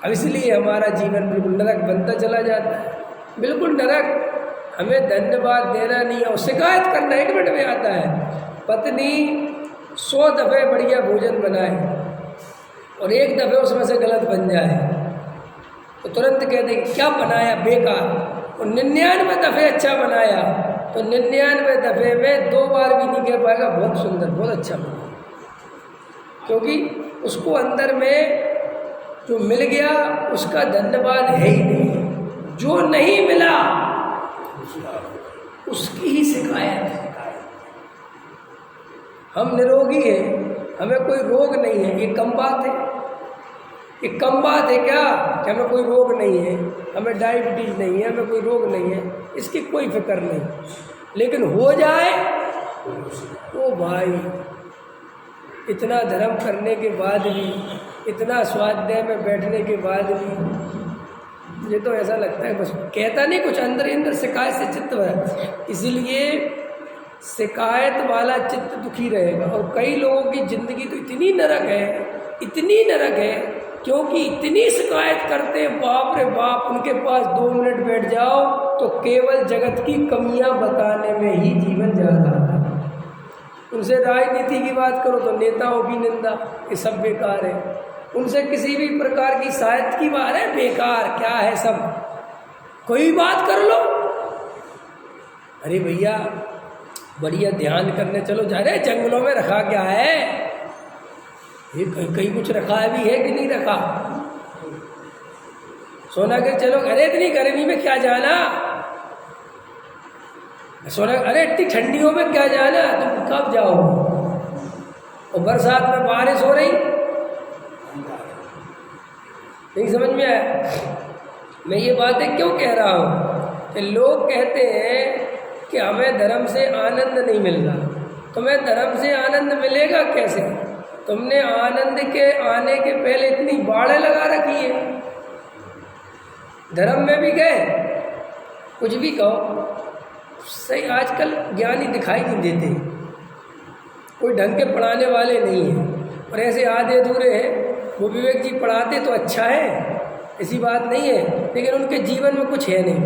अब इसलिए हमारा जीवन बिल्कुल नरक बनता चला जाता है, बिल्कुल नरक। हमें धन्यवाद देना नहीं है और शिकायत करना 1 मिनट में आता है। पत्नी 100 दफ़े बढ़िया भोजन बनाए और 1 दफ़े उसमें से गलत बन जाए तो तुरंत कह दें क्या बनाया बेकार, और 99 दफ़े अच्छा बनाया तो 99 दफ़े में 2 बार भी नहीं कह पाएगा बहुत सुंदर बहुत अच्छा बना, क्योंकि उसको अंदर में जो मिल गया उसका धन्यवाद है ही नहीं। जो नहीं मिला उसकी ही शिकायत है। हम निरोगी हैं, हमें कोई रोग नहीं है, ये कम बात है? ये कम बात है क्या कि हमें कोई रोग नहीं है, हमें डायबिटीज नहीं है, हमें कोई रोग नहीं है, इसकी कोई फिक्र नहीं। लेकिन हो जाए तो भाई इतना धर्म करने के बाद भी, इतना स्वाध्याय में बैठने के बाद भी मुझे तो ऐसा लगता है बस कहता नहीं, कुछ अंदर अंदर शिकायत से चित्त भरा। इसीलिए शिकायत वाला चित्त दुखी रहेगा। और कई लोगों की ज़िंदगी तो इतनी नरक है, इतनी नरक है, क्योंकि इतनी शिकायत करते हैं बाप रे बाप, उनके पास 2 मिनट बैठ जाओ तो केवल जगत की कमियां बताने में ही जीवन जा रहा है। उनसे राजनीति की बात करो तो नेताओं की निंदा, ये सब बेकार है। उनसे किसी भी प्रकार की साहित्य की बात है, बेकार, क्या है सब, कोई बात कर लो। अरे भैया बढ़िया ध्यान करने चलो, जा रहे जंगलों में रखा क्या है, ये कहीं कुछ रखा है भी है कि नहीं रखा? सोना के चलो, अरे इतनी गर्मी में क्या जाना, सोना अरे इतनी ठंडियों में क्या जाना, तुम कब जाओगे? और बरसात में बारिश हो रही, नहीं समझ में आया? मैं ये बातें क्यों कह रहा हूँ कि लोग कहते हैं कि हमें धर्म से आनंद नहीं मिल रहा। तुम्हें धर्म से आनंद मिलेगा कैसे? तुमने आनंद के आने के पहले इतनी बाड़ें लगा रखी है। धर्म में भी गए, कुछ भी कहो सही, आजकल ज्ञानी दिखाई नहीं देते, कोई ढंग के पढ़ाने वाले नहीं हैं, और ऐसे आधे अधूरे हैं। वो विवेक जी पढ़ाते तो अच्छा है, ऐसी बात नहीं है, लेकिन उनके जीवन में कुछ है नहीं,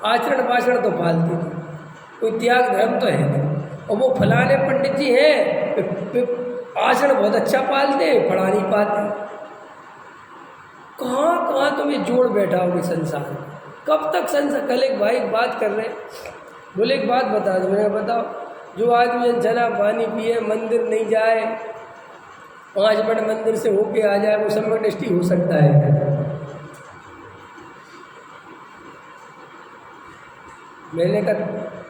आचरण भाषण तो फालतू, कोई त्याग धर्म तो है नहीं। और वो फलाने पंडित जी हैं आचरण बहुत अच्छा पालते, पढ़ा नहीं पाते। कहाँ कहाँ तुम ये जोड़ बैठा होगे संसार में, कब तक संसार? कल एक भाई बात कर रहे, बोले एक बात बता दो। मैंने बताओ, जो आदमी जना पानी पिए, मंदिर नहीं जाए, 5 मिनट मंदिर से होके आ जाए, वो सब में टेस्टी हो सकता है? मैंने कहा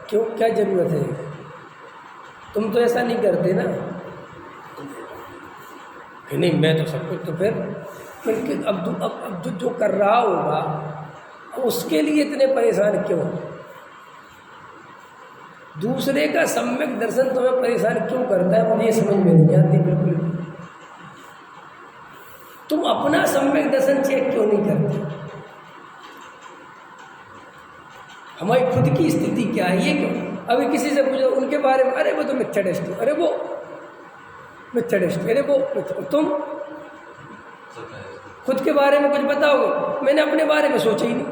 क्यों, क्या जरूरत है? तुम तो ऐसा नहीं करते ना। नहीं मैं तो सब कुछ, तो फिर अब जो कर रहा होगा उसके लिए इतने परेशान क्यों? दूसरे का सम्यक दर्शन तुम्हें परेशान क्यों करता है, मुझे समझ में नहीं आती बिल्कुल। तुम अपना सम्यक दर्शन चेक क्यों नहीं करते? हमारी खुद की स्थिति क्या है ये क्यों? अभी किसी से पूछो उनके बारे में, अरे वो तो मिथ्या दृष्टि, अरे वो मिथ्या दृष्टि। अरे वो तुम खुद के बारे में कुछ बताओगे, मैंने अपने बारे में सोचा ही नहीं।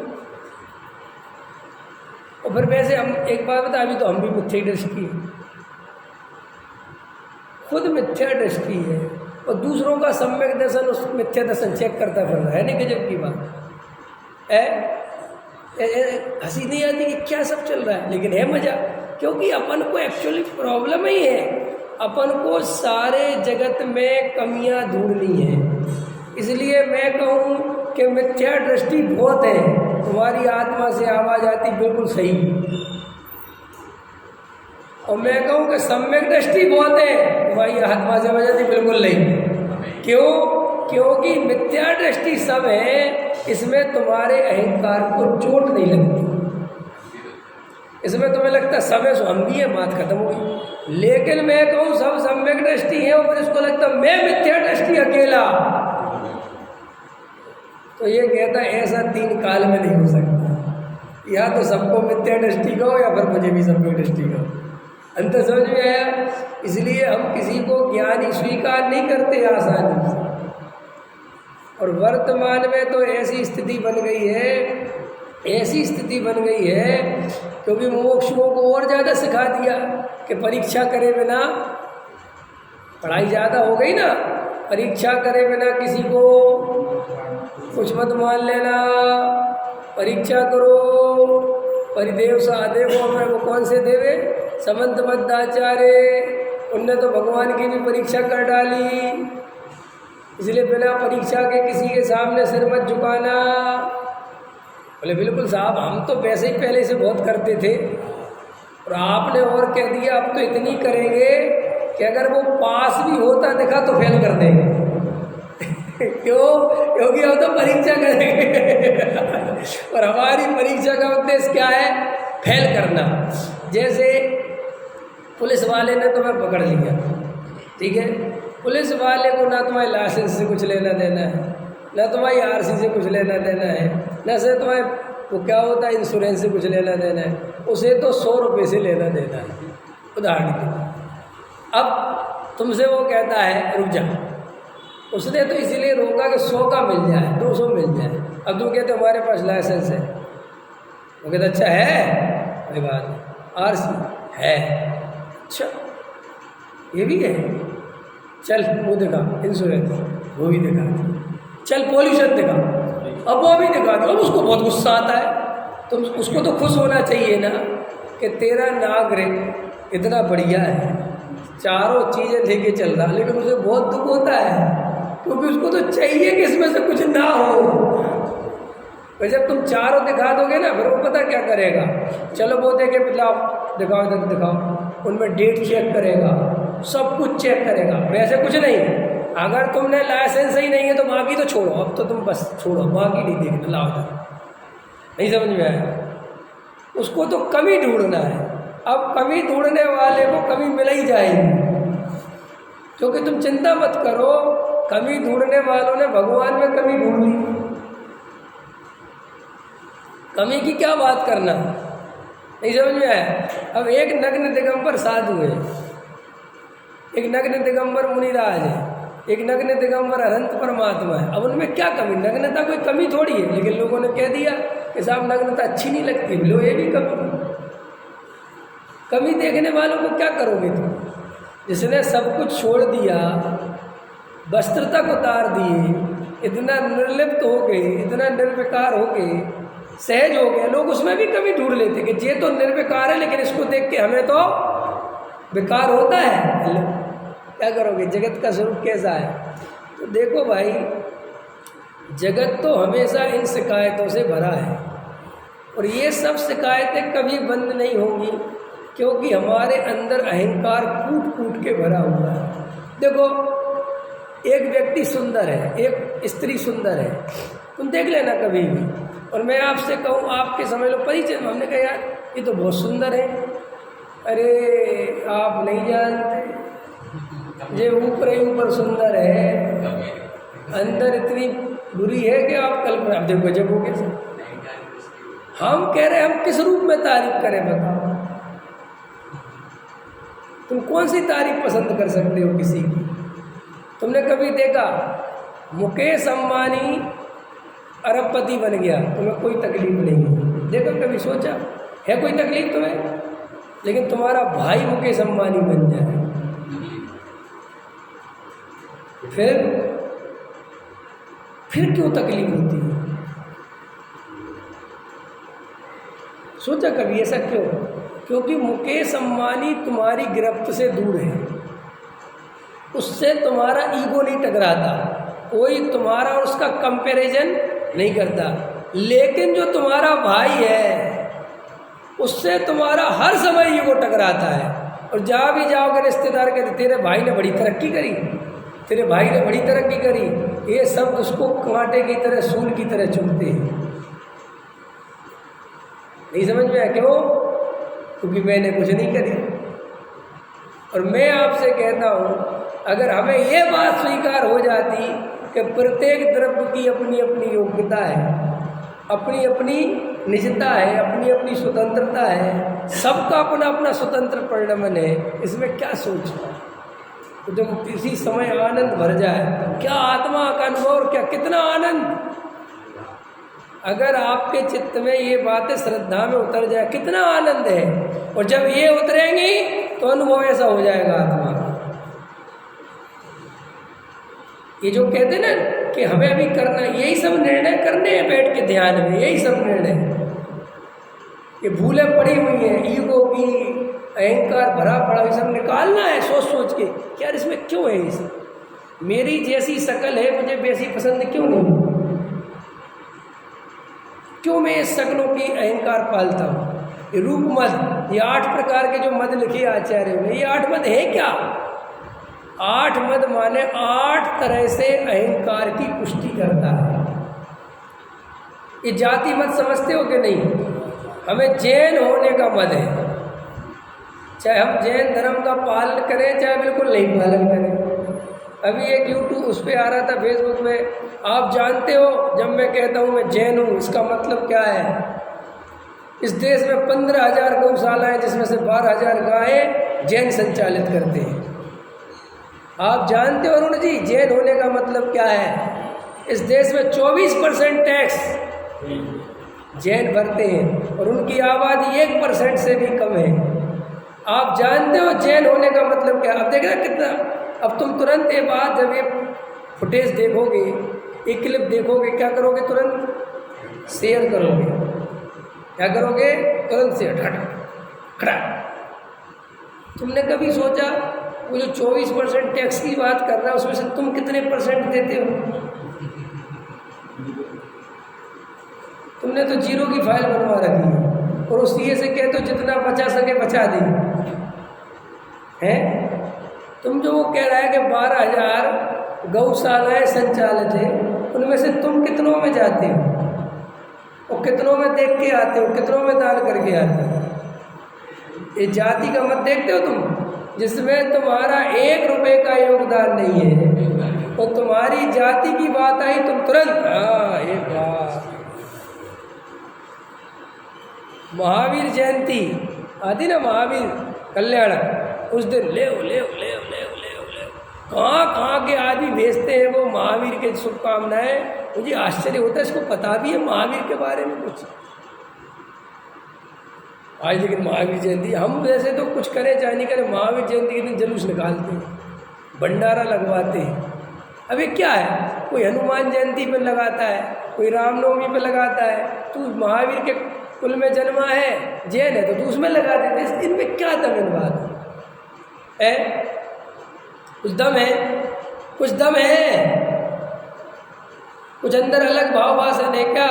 और फिर वैसे हम एक बात बता, अभी तो हम भी मिथ्या दृष्टि है, खुद मिथ्या दृष्टि है और दूसरों का सम्यक दर्शन उस मिथ्या दर्शन चेक करता फिर रहा है। नहीं गजब की बात है। हंसी नहीं आती कि क्या सब चल रहा है, लेकिन है मजा, क्योंकि अपन को एक्चुअली प्रॉब्लम ही है, अपन को सारे जगत में कमियां ढूंढनी है। इसलिए मैं कहूँ कि मिथ्या दृष्टि बहुत है, तुम्हारी आत्मा से आवाज़ आती बिल्कुल सही, और मैं कहूँ कि सम्यक दृष्टि बहुत है, तुम्हारी आत्मा से आवाज़ आती बिल्कुल नहीं। क्यों? क्योंकि मिथ्या दृष्टि सब है, इसमें तुम्हारे अहंकार को चोट नहीं लगती, इसमें तुम्हें लगता समय सो हम भी है, बात खत्म हो गई। लेकिन मैं कहूँ सब सम्यक दृष्टि है और फिर इसको लगता मैं मिथ्या दृष्टि अकेला, तो ये कहता है ऐसा 3 काल में नहीं हो सकता, या तो सबको मिथ्या दृष्टि कहो या फिर मुझे भी सम्यक दृष्टि कहो। अंतर समझ में आया? इसलिए हम किसी को ज्ञानी स्वीकार नहीं करते आसानी से, और वर्तमान में तो ऐसी स्थिति बन गई है, ऐसी स्थिति बन गई है, क्योंकि मुमुक्षुओं को और ज़्यादा सिखा दिया कि परीक्षा करे बिना, पढ़ाई ज़्यादा हो गई ना, परीक्षा करे बिना किसी को कुछ मत मान लेना, परीक्षा करो, परिदेव साधे को हमें वो कौन से देवे, समंत मध्याचार्य, उनने तो भगवान की भी परीक्षा कर डाली, इसलिए बिना परीक्षा के किसी के सामने सिर मत झुकाना। बोले बिल्कुल साहब, हम तो वैसे ही पहले से बहुत करते थे, और आपने और कह दिया अब तो इतनी करेंगे कि अगर वो पास भी होता दिखा तो फेल कर देंगे। क्यों? क्योंकि हम तो परीक्षा करेंगे और हमारी परीक्षा का उद्देश्य क्या है? फेल करना। जैसे पुलिस वाले ने तुम्हें पकड़ लिया, ठीक है, पुलिस वाले को ना तुम्हारे लाइसेंस से कुछ लेना देना है, ना तुम्हारी आरसी से कुछ लेना देना है, ना से तुम्हारे वो क्या होता है इंश्योरेंस से कुछ लेना देना है, उसे तो 100 रुपये से लेना देना है, उदाहरण के लिए। अब तुमसे वो कहता है रुक जा, उसने तो इसीलिए रोका कि 100 का मिल जाए, 200 मिल जाए। अब तुम कहते हमारे पास लाइसेंस है, वो कहते अच्छा है, कोई बात नहीं, आरसी है, अच्छा ये भी है, चल वो दिखा इंश्योरेंस, वो भी दिखा, चल पॉल्यूशन दिखा, अब वो भी दिखा दो। अब उसको बहुत गुस्सा आता है, तो उसको तो खुश होना चाहिए ना कि तेरा नागरिक इतना बढ़िया है, चारों चीज़ें लेके चल रहा, लेकिन उसे बहुत दुख होता है क्योंकि उसको तो चाहिए कि इसमें से कुछ ना हो। तो जब तुम चारों दिखा दोगे ना, फिर वो पता क्या करेगा, चलो वो देखे लाओ दिखाओ इधर दिखाओ, उनमें डेट चेक करेगा, सब कुछ चेक करेगा। वैसे कुछ नहीं, अगर तुमने लाइसेंस ही नहीं है तो बाकी तो छोड़ो, अब तो तुम बस छोड़ो, बाकी नहीं देखना, लाओ इधर। नहीं समझ में आया? उसको तो कमी ढूंढना है। अब कमी ढूंढने वाले को कमी मिल ही जाएगी, क्योंकि तुम चिंता मत करो, कमी ढूंढने वालों ने भगवान में कमी ढूंढ ली, कमी की क्या बात करना। नहीं समझ में आया? अब एक नग्न दिगंबर साधु है, एक नग्न दिगंबर मुनिराज है, एक नग्न दिगंबर अनंत परमात्मा है। अब उनमें क्या कमी? नग्नता कोई कमी थोड़ी है, लेकिन लोगों ने कह दिया कि साहब नग्नता अच्छी नहीं लगती, लो ये भी कमी देखने वालों को क्या करोगे तुम? जिसने सब कुछ छोड़ दिया, वस्त्र तक उतार दिए, इतना निर्लिप्त हो गए, इतना निर्विकार हो गए, सहज हो गए, लोग उसमें भी कमी ढूंढ लेते कि ये तो निर्विकार है, लेकिन इसको देख के हमें तो विकार होता है। क्या करोगे? जगत का स्वरूप कैसा है? तो देखो भाई, जगत तो हमेशा इन शिकायतों से भरा है, और ये सब शिकायतें कभी बंद नहीं होंगी, क्योंकि हमारे अंदर अहंकार कूट कूट के भरा हुआ है। देखो, एक व्यक्ति सुंदर है, एक स्त्री सुंदर है, तुम देख लेना कभी भी, और मैं आपसे कहूँ, आपके समझ लो परिचय में, हमने कहा यार ये तो बहुत सुंदर है, अरे आप नहीं जानते, ये ऊपर ही ऊपर सुंदर है, अंदर इतनी बुरी है कि आप कल्पना, आप देखो जब हो कैसे। हम कह रहे हैं हम किस रूप में तारीफ करें, बताओ तुम कौन सी तारीफ पसंद कर सकते हो किसी की? तुमने कभी देखा मुकेश अंबानी अरबपति बन गया, तुम्हें कोई तकलीफ नहीं है? देखो कभी सोचा है कोई तकलीफ तुम्हें? लेकिन तुम्हारा भाई मुकेश अंबानी बन जाए फिर क्यों तकलीफ होती है? सोचा कभी ऐसा क्यों? क्योंकि मुकेश अंबानी तुम्हारी गिरफ्त से दूर है, उससे तुम्हारा ईगो नहीं टकराता, कोई तुम्हारा और उसका कंपैरिजन नहीं करता। लेकिन जो तुम्हारा भाई है उससे तुम्हारा हर समय ईगो टकराता है। और जहाँ भी जाओगे रिश्तेदार कहते तेरे भाई ने बड़ी तरक्की करी, तेरे भाई ने बड़ी तरक्की करी, ये शब्द उसको कांटे की तरह, सूल की तरह चुभते हैं। नहीं समझ में आया क्यों? क्योंकि मैंने कुछ नहीं करी। और मैं आपसे कहता हूँ, अगर हमें ये बात स्वीकार हो जाती कि प्रत्येक द्रव्य की अपनी अपनी योग्यता है, अपनी अपनी निजता है, अपनी अपनी स्वतंत्रता है, सबका अपना अपना स्वतंत्र परिणमन है, इसमें क्या सोचना? तो जब किसी समय आनंद भर जाए, क्या आत्मा का अनुभव और क्या कितना आनंद! अगर आपके चित्त में ये बातें श्रद्धा में उतर जाए, कितना आनंद है। और जब ये उतरेंगी तो अनुभव ऐसा हो जाएगा आत्मा। ये जो कहते ना कि हमें अभी करना, यही सब निर्णय करने हैं बैठ के ध्यान में, यही सब निर्णय। ये भूलें पड़ी हुई हैं, ईगो की, अहंकार भरा पड़ा, ये सब निकालना है सोच सोच के। यार इसमें क्यों है? इस मेरी जैसी शक्ल है, मुझे वैसी पसंद क्यों नहीं? क्यों मैं इस शक्लों की अहंकार पालता हूँ? ये रूप मद, ये 8 प्रकार के जो मद लिखे आचार्यों ने, ये 8 मद है क्या? 8 मद माने 8 तरह से अहंकार की पुष्टि करता है। ये जाति मत समझते हो कि नहीं? हमें जैन होने का मद है, चाहे हम जैन धर्म का पालन करें चाहे बिल्कुल नहीं पालन करें। अभी एक यूट्यूब उस पर आ रहा था, फेसबुक में, आप जानते हो जब मैं कहता हूँ मैं जैन हूँ, इसका मतलब क्या है? इस देश में 15,000 गौशाला हैं, जिसमें से 12,000 गायें जैन संचालित करते हैं। आप जानते हो अरुण जी जैन होने का मतलब क्या है? इस देश में 24% टैक्स जैन भरते हैं और उनकी आबादी 1% से भी कम है। आप जानते हो जैन होने का मतलब क्या? अब देखना कितना, अब तुम तुरंत ये बात, जब ये फुटेज देखोगे, एक क्लिप देखोगे, क्या करोगे? तुरंत शेयर करोगे। क्या करोगे? तुरंत शेयर, खड़ा। तुमने कभी सोचा वो जो 24% टैक्स की बात कर रहा है उसमें से तुम कितने % देते हो? तुमने तो 0 की फाइल बनवा रखी है और उस ये से कहते हो जितना बचा सके बचा दे हैं। तुम जो वो कह रहा है कि 12,000 गौशालाएँ संचालित है, उनमें से तुम कितनों में जाते हो और कितनों में देख के आते हो, कितनों में दान करके आते हो? ये जाति का मत देखते हो तुम, जिसमें तुम्हारा 1 रुपये का योगदान नहीं है, और तुम्हारी जाति की बात आई तुम तुरंत ये बात। महावीर जयंती आती ना, महावीर कल्याण, उस दिन ले कहाँ के आदमी भेजते हैं वो महावीर के शुभकामनाएं। मुझे आश्चर्य होता है, इसको पता भी है महावीर के बारे में कुछ आज। लेकिन महावीर जयंती हम वैसे तो कुछ करें चाहे नहीं करें, महावीर जयंती के दिन जुलूस निकालते हैं, भंडारा लगवाते हैं। अब ये क्या है? कोई हनुमान जयंती पे लगाता है, कोई रामनवमी पे लगाता है। तू महावीर के कुल में जन्मा है, जैन है, तो तू उसमें लगा देते। इस दिन में क्या दम इन बात है? कुछ दम है, कुछ दम है, कुछ अंदर अलग भाव भाषण है क्या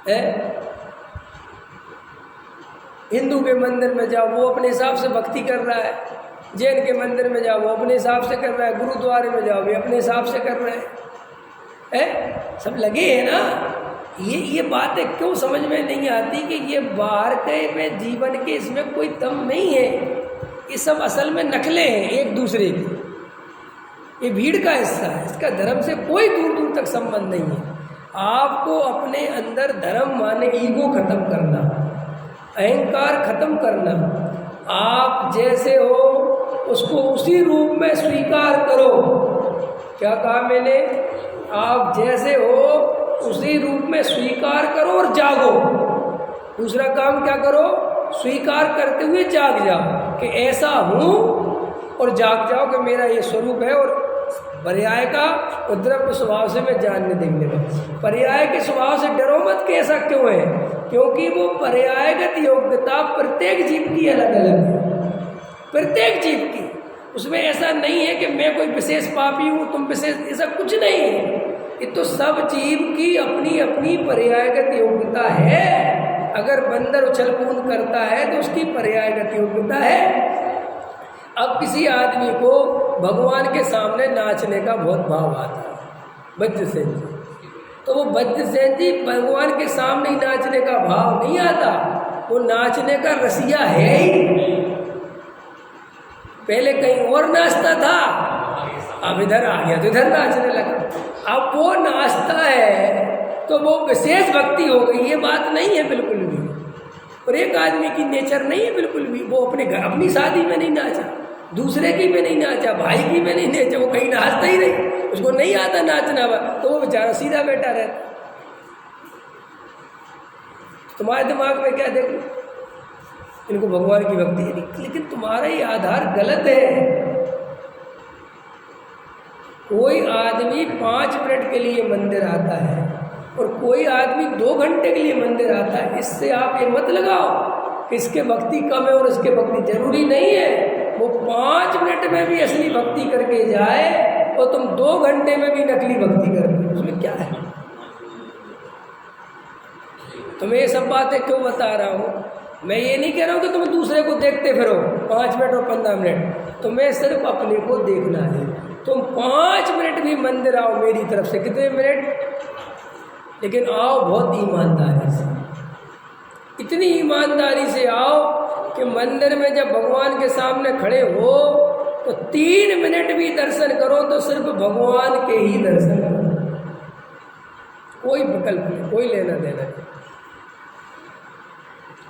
है? हिंदू के मंदिर में जाओ वो अपने हिसाब से भक्ति कर रहा है, जैन के मंदिर में जाओ वो अपने हिसाब से कर रहा है, गुरुद्वारे में जाओ वे अपने हिसाब से कर रहे हैं। सब लगे हैं ना। ये बातें क्यों समझ में नहीं आती कि ये बाहर के में जीवन के इसमें कोई दम नहीं है। ये सब असल में नकलें हैं एक दूसरे की, ये भीड़ का हिस्सा है, इसका धर्म से कोई दूर दूर तक संबंध नहीं है। आपको अपने अंदर धर्म माने ईगो खत्म करना, अहंकार खत्म करना। आप जैसे हो उसको उसी रूप में स्वीकार करो। क्या कहा मैंने? आप जैसे हो उसी रूप में स्वीकार करो और जागो। दूसरा काम क्या करो? स्वीकार करते हुए जाग जाओ कि ऐसा हूँ, और जाग जाओ कि मेरा ये स्वरूप है। और पर्याय का और द्रव्य स्वभाव से मैं जानने देखने का। पर्याय के स्वभाव से डरो मत कि ऐसा क्यों है, क्योंकि वो पर्यायगत योग्यता प्रत्येक जीव की अलग अलग है, प्रत्येक जीव की। उसमें ऐसा नहीं है कि मैं कोई विशेष पापी हूँ, तुम विशेष, ऐसा कुछ नहीं है। ये तो सब जीव की अपनी अपनी पर्यायगत योग्यता है। अगर बंदर उछल कूद करता है तो उसकी पर्यायगत योग्यता है। अब किसी आदमी को भगवान के सामने नाचने का बहुत भाव आता है, वज्रसेन जी, तो वो वज्रसेन जी भगवान के सामने ही नाचने का भाव नहीं आता, वो नाचने का रसिया है ही। पहले कहीं और नाचता था, अब इधर आ गया तो इधर नाचने लगा। अब वो नाचता है तो वो विशेष भक्ति हो गई, ये बात नहीं है बिल्कुल भी। और एक आदमी की नेचर नहीं है बिल्कुल भी, वो अपने घर अपनी शादी में नहीं नाचा, दूसरे की में नहीं नाचा, भाई की में नहीं नाचा, वो कहीं नाचता ही नहीं, उसको नहीं आता नाचना, तो वो बेचारा सीधा बैठा रहता। तुम्हारे दिमाग में क्या देखो, इनको भगवान की भक्ति है, लेकिन तुम्हारा ये आधार गलत है। कोई आदमी 5 मिनट के लिए मंदिर आता है और कोई आदमी 2 घंटे के लिए मंदिर आता है। इससे आप ये मत लगाओ कि इसके भक्ति कम है और इसके भक्ति जरूरी नहीं है। वो 5 मिनट में भी असली भक्ति करके जाए और तुम 2 घंटे में भी नकली भक्ति करते, उसमें क्या है? तुम्हें ये सब बातें क्यों बता रहा हूँ? मैं ये नहीं कह रहा हूँ कि तुम दूसरे को देखते फिरो 5 मिनट और 15 मिनट, तुम्हें सिर्फ अपने को देखना है। तुम 5 मिनट भी मंदिर आओ मेरी तरफ से, कितने मिनट, लेकिन आओ बहुत ईमानदारी से, इतनी ईमानदारी से आओ कि मंदिर में जब भगवान के सामने खड़े हो तो 3 मिनट भी दर्शन करो तो सिर्फ भगवान के ही दर्शन करो, कोई विकल्प नहीं, कोई लेना देना नहीं।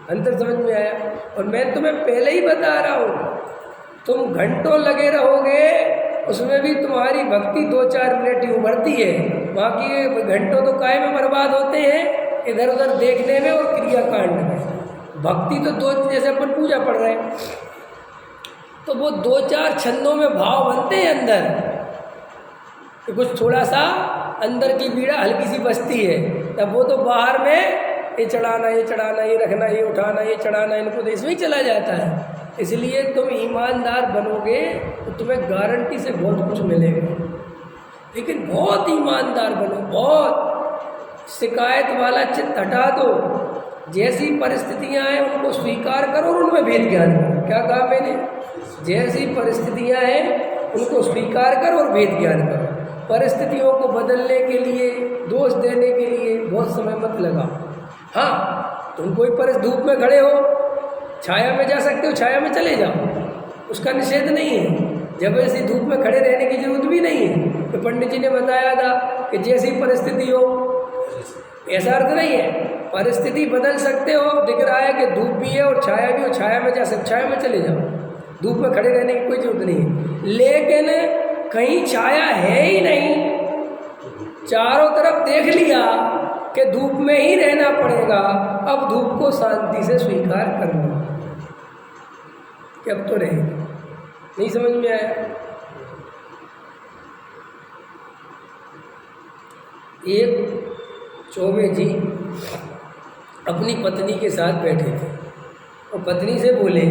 अंतर समझ में आया? और मैं तुम्हें पहले ही बता रहा हूँ, तुम घंटों लगे रहोगे उसमें भी तुम्हारी भक्ति 2-4 मिनट ही उभरती है, बाकी घंटों तो काय में बर्बाद होते हैं इधर उधर देखने में और क्रियाकांड में। भक्ति तो 2, जैसे अपन पूजा पढ़ रहे हैं तो वो 2-4 छंदों में भाव बनते हैं अंदर, कि कुछ थोड़ा सा अंदर की पीड़ा हल्की सी बचती है, तब वो तो बाहर में ये चढ़ाना, ये चढ़ाना, ये रखना, ये उठाना, ये चढ़ाना, इनको तो इसमें ही चला जाता है। इसलिए तुम ईमानदार बनोगे तो तुम्हें गारंटी से बहुत कुछ मिलेगा, लेकिन बहुत ईमानदार बनो, बहुत शिकायत वाला चित्त हटा दो। जैसी परिस्थितियां हैं उनको स्वीकार करो और उनमें भेद ज्ञान करो। क्या कहा मैंने? जैसी परिस्थितियां हैं उनको स्वीकार करो और भेद ज्ञान करो। परिस्थितियों को बदलने के लिए, दोष देने के लिए बहुत समय मत लगाओ। हाँ, तुम कोई धूप में खड़े हो, छाया में जा सकते हो, छाया में चले जाओ, उसका निषेध नहीं है। जब ऐसी धूप में खड़े रहने की जरूरत भी नहीं है। तो पंडित जी ने बताया था कि जैसी परिस्थिति हो, ऐसा अर्थ नहीं है, परिस्थिति बदल सकते हो। दिख रहा है कि धूप भी है और छाया भी हो, छाया में जा सकते, छाया में चले जाओ, धूप में खड़े रहने की कोई जरूरत नहीं है। लेकिन कहीं छाया है ही नहीं, चारों तरफ देख लिया कि धूप में ही रहना पड़ेगा, अब धूप को शांति से स्वीकार कर लो कि अब तो रहेगा। नहीं समझ में आया? एक चौबे जी अपनी पत्नी के साथ बैठे थे और पत्नी से बोले,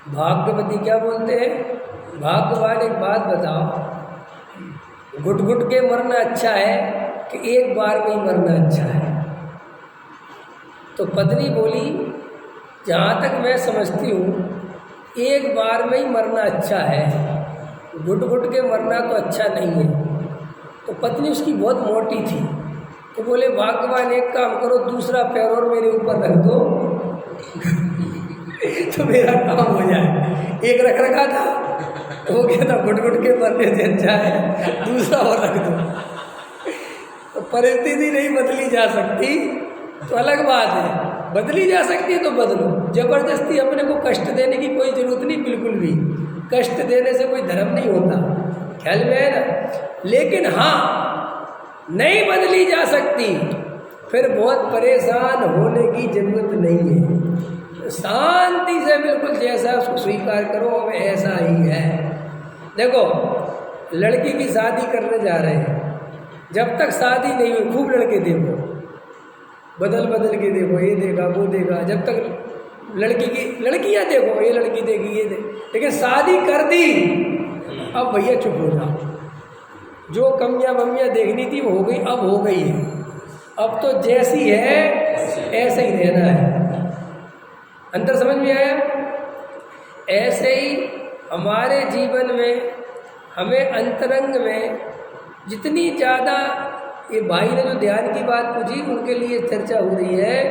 भाग्यवती क्या बोलते हैं, भाग्यवान एक बात बताओ, घुट घुट के मरना अच्छा है कि एक बार में ही मरना अच्छा है? तो पत्नी बोली, जहाँ तक मैं समझती हूँ एक बार में ही मरना अच्छा है, घुट घुट के मरना तो अच्छा नहीं है। तो पत्नी उसकी बहुत मोटी थी, तो बोले भाग्यवान एक काम करो, दूसरा पैर और मेरे ऊपर रख दो तो मेरा काम हो जाए। एक रख रखा था तो वो कहता घुट घुट के मरने से अच्छा है दूसरा और रख दो। तो परिस्थिति नहीं बदली जा सकती तो अलग बात है, बदली जा सकती है तो बदलो। जबरदस्ती अपने को कष्ट देने की कोई जरूरत नहीं, बिल्कुल भी। कष्ट देने से कोई धर्म नहीं होता, ख्याल में है ना। लेकिन हाँ, नहीं बदली जा सकती, फिर बहुत परेशान होने की जरूरत नहीं है। शांति से बिल्कुल जैसा उसको स्वीकार करो, अब ऐसा ही है। देखो, लड़की की शादी करने जा रहे हैं, जब तक शादी नहीं हुई खूब लड़के देखो, बदल बदल के देखो, ये देखा वो देखा, जब तक लड़कियां देखो, ये लड़की देखी ये लेकिन शादी कर दी, अब भैया चुप हो जाओ। जो कमियां बमियां देखनी थी वो हो गई, अब हो गई है। अब तो जैसी है ऐसे ही रहना है। अंतर समझ में आया? ऐसे ही हमारे जीवन में हमें अंतरंग में जितनी ज़्यादा, ये भाई ने जो ध्यान की बात पूछी उनके लिए चर्चा हो रही है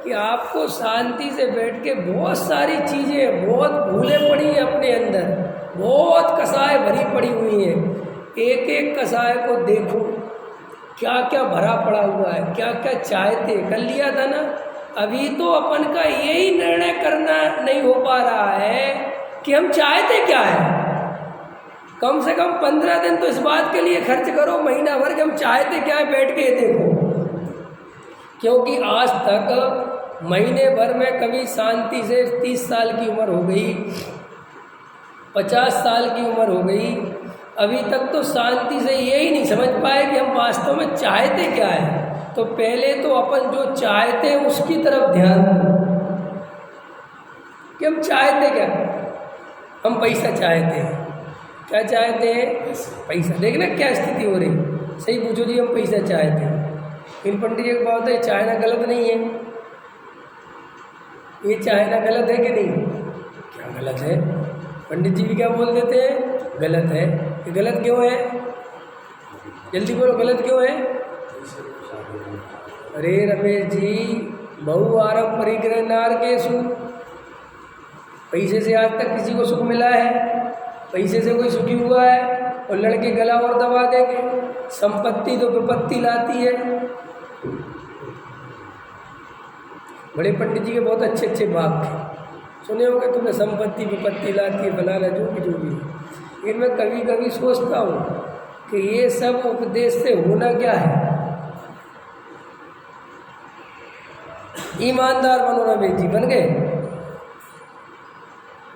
कि आपको शांति से बैठ के बहुत सारी चीज़ें, बहुत भूलें पड़ी हैं अपने अंदर, बहुत कसाय भरी पड़ी हुई हैं। एक एक कसाय को देखो, क्या क्या भरा पड़ा हुआ है, क्या क्या चाहते। कर लिया था ना, अभी तो अपन का यही निर्णय करना नहीं हो पा रहा है कि हम चाहते क्या है। कम से कम 15 दिन तो इस बात के लिए खर्च करो, महीना भर, कि हम चाहते क्या है, बैठ के देखो। क्योंकि आज तक महीने भर में कभी शांति से 30 साल की उम्र हो गई, 50 साल की उम्र हो गई, अभी तक तो शांति से यही नहीं समझ पाए कि हम वास्तव में चाहते क्या है। तो पहले तो अपन जो चाहते हैं उसकी तरफ ध्यान दो कि हम चाहते क्या। हम पैसा चाहते हैं, क्या चाहते हैं? पैसा। देखना क्या स्थिति हो रही, सही पूछो जी, हम पैसा चाहते हैं। इन पंडित जी की बात है, चाहना गलत नहीं है। ये चाहना गलत है कि नहीं? क्या गलत है? पंडित जी भी क्या बोल देते हैं? गलत है। ये गलत क्यों है? जल्दी बोलो, गलत क्यों है? अरे रमेश जी, बहु आरम परिग्रह नार केसु। पैसे से आज तक किसी को सुख मिला है? पैसे से कोई सुखी हुआ है? और लड़के गला और दबा देंगे। संपत्ति तो विपत्ति लाती है। बड़े पंडित जी के बहुत अच्छे अच्छे बात थे, सुने होंगे तुमने, संपत्ति विपत्ति लाती है, फलाना जो भी। लेकिन मैं कभी कभी सोचता हूँ कि ये सब उपदेश से होना क्या है। ईमानदार बनो रमेश जी, बन गए?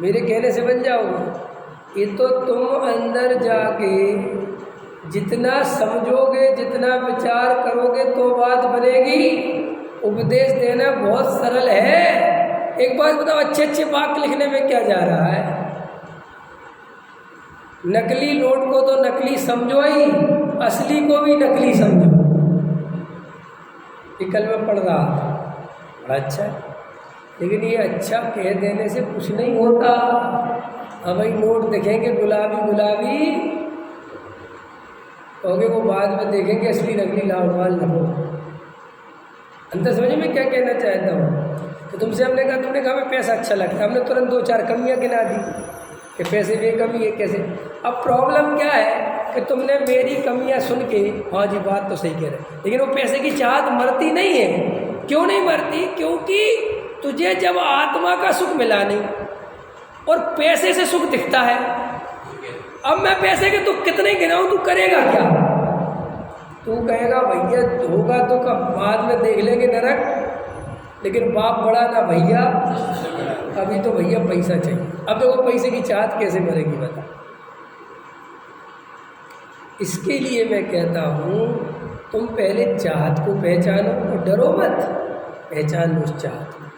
मेरे कहने से बन जाओगे? ये तो तुम अंदर जाके जितना समझोगे, जितना विचार करोगे तो बात बनेगी। उपदेश देना बहुत सरल है। एक बात बताओ, अच्छे अच्छे वाक्य लिखने में क्या जा रहा है? नकली नोट को तो नकली समझो ही, असली को भी नकली समझो। ये कल मैं पढ़ रहा था, बड़ा अच्छा है। लेकिन ये अच्छा कह देने से कुछ नहीं होता। अब भाई नोट देखेंगे गुलाबी गुलाबी, कहोगे वो बाद में देखेंगे असली नकली लाल नको। अंतर समझ में क्या कहना चाहता हूँ? तो तुमसे हमने कहा, तुमने कहा हमें पैसा अच्छा लगता है, हमने तुरंत 2-4 कमियाँ गिना दी कि पैसे में कमी है कैसे। अब प्रॉब्लम क्या है कि तुमने मेरी कमियाँ सुन के, हाँ जी बात तो सही कह रहे, लेकिन वो पैसे की चाहत मरती नहीं है। क्यों नहीं मरती? क्योंकि तुझे जब आत्मा का सुख मिला नहीं और पैसे से सुख दिखता है। अब मैं पैसे के तू कितने गिनाऊं, तू करेगा क्या? तू कहेगा भैया होगा तो कब, बाद में देख लेंगे नरक। लेकिन बाप बड़ा ना भैया, अभी तो भैया पैसा चाहिए। अब देखो पैसे की चाहत कैसे मरेगी बता। इसके लिए मैं कहता हूँ तुम पहले चाहत को पहचानो और डरो मत, पहचान लो उस चाहत को।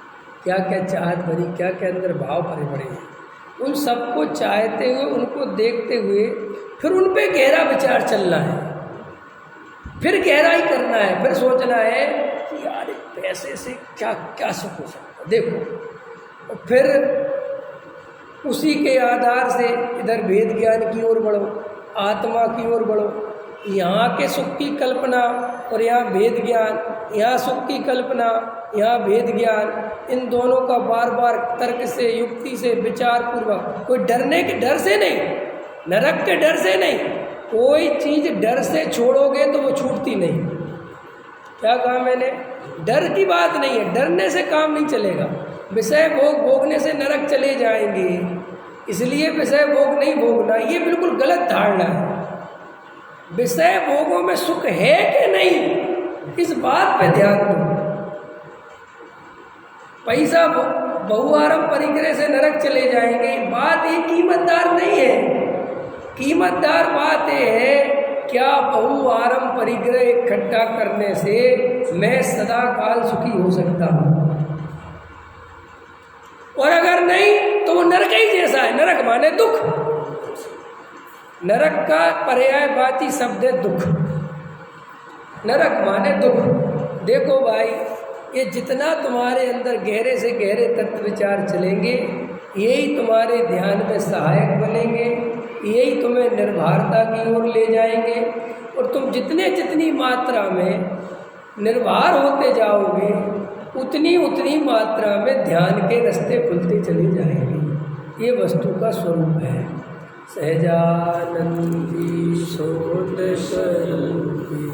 क्या क्या चाहत भरी, क्या क्या अंदर भाव भरे पड़े हैं, उन सबको चाहते हुए, उनको देखते हुए फिर उन पे गहरा विचार चलना है, फिर गहराई करना है, फिर सोचना है कि यार पैसे से क्या क्या सुख हो सकता। देखो, और फिर उसी के आधार से इधर वेद ज्ञान की ओर बढ़ो, आत्मा की ओर बढ़ो। यहाँ के सुख की कल्पना और यहाँ वेद ज्ञान, यहाँ सुख की कल्पना, यहाँ वेद ज्ञान, इन दोनों का बार बार तर्क से, युक्ति से, विचार पूर्वक, कोई डरने के डर से नहीं, नरक के डर से नहीं। कोई चीज़ डर से छोड़ोगे तो वो छूटती नहीं। क्या कहा मैंने? डर की बात नहीं है, डरने से काम नहीं चलेगा। विषय भोग भोगने से नरक चले जाएंगे, इसलिए विषय भोग नहीं भोगना, ये बिल्कुल गलत धारणा है। विषय भोगों में सुख है कि नहीं, इस बात पे ध्यान दो। पैसा बहुआरम परिग्रह से नरक चले जाएंगे, बात ये कीमतदार नहीं है। कीमतदार बात ये है, क्या बहुआरम परिग्रह इकट्ठा करने से मैं सदा काल सुखी हो सकता हूँ? और अगर नहीं तो वो नरक ही जैसा है। नरक माने दुख, नरक का पर्यायवाची शब्द है दुख। नरक माने दुख। देखो भाई, ये जितना तुम्हारे अंदर गहरे से गहरे तत्व विचार चलेंगे, यही तुम्हारे ध्यान में सहायक बनेंगे, यही तुम्हें निर्भरता की ओर ले जाएंगे। और तुम जितनी मात्रा में निर्भर होते जाओगे, उतनी मात्रा में ध्यान के रास्ते खुलते चले जाएंगे। ये वस्तु का स्वरूप है। सहजानंदी सोत स्वरूपी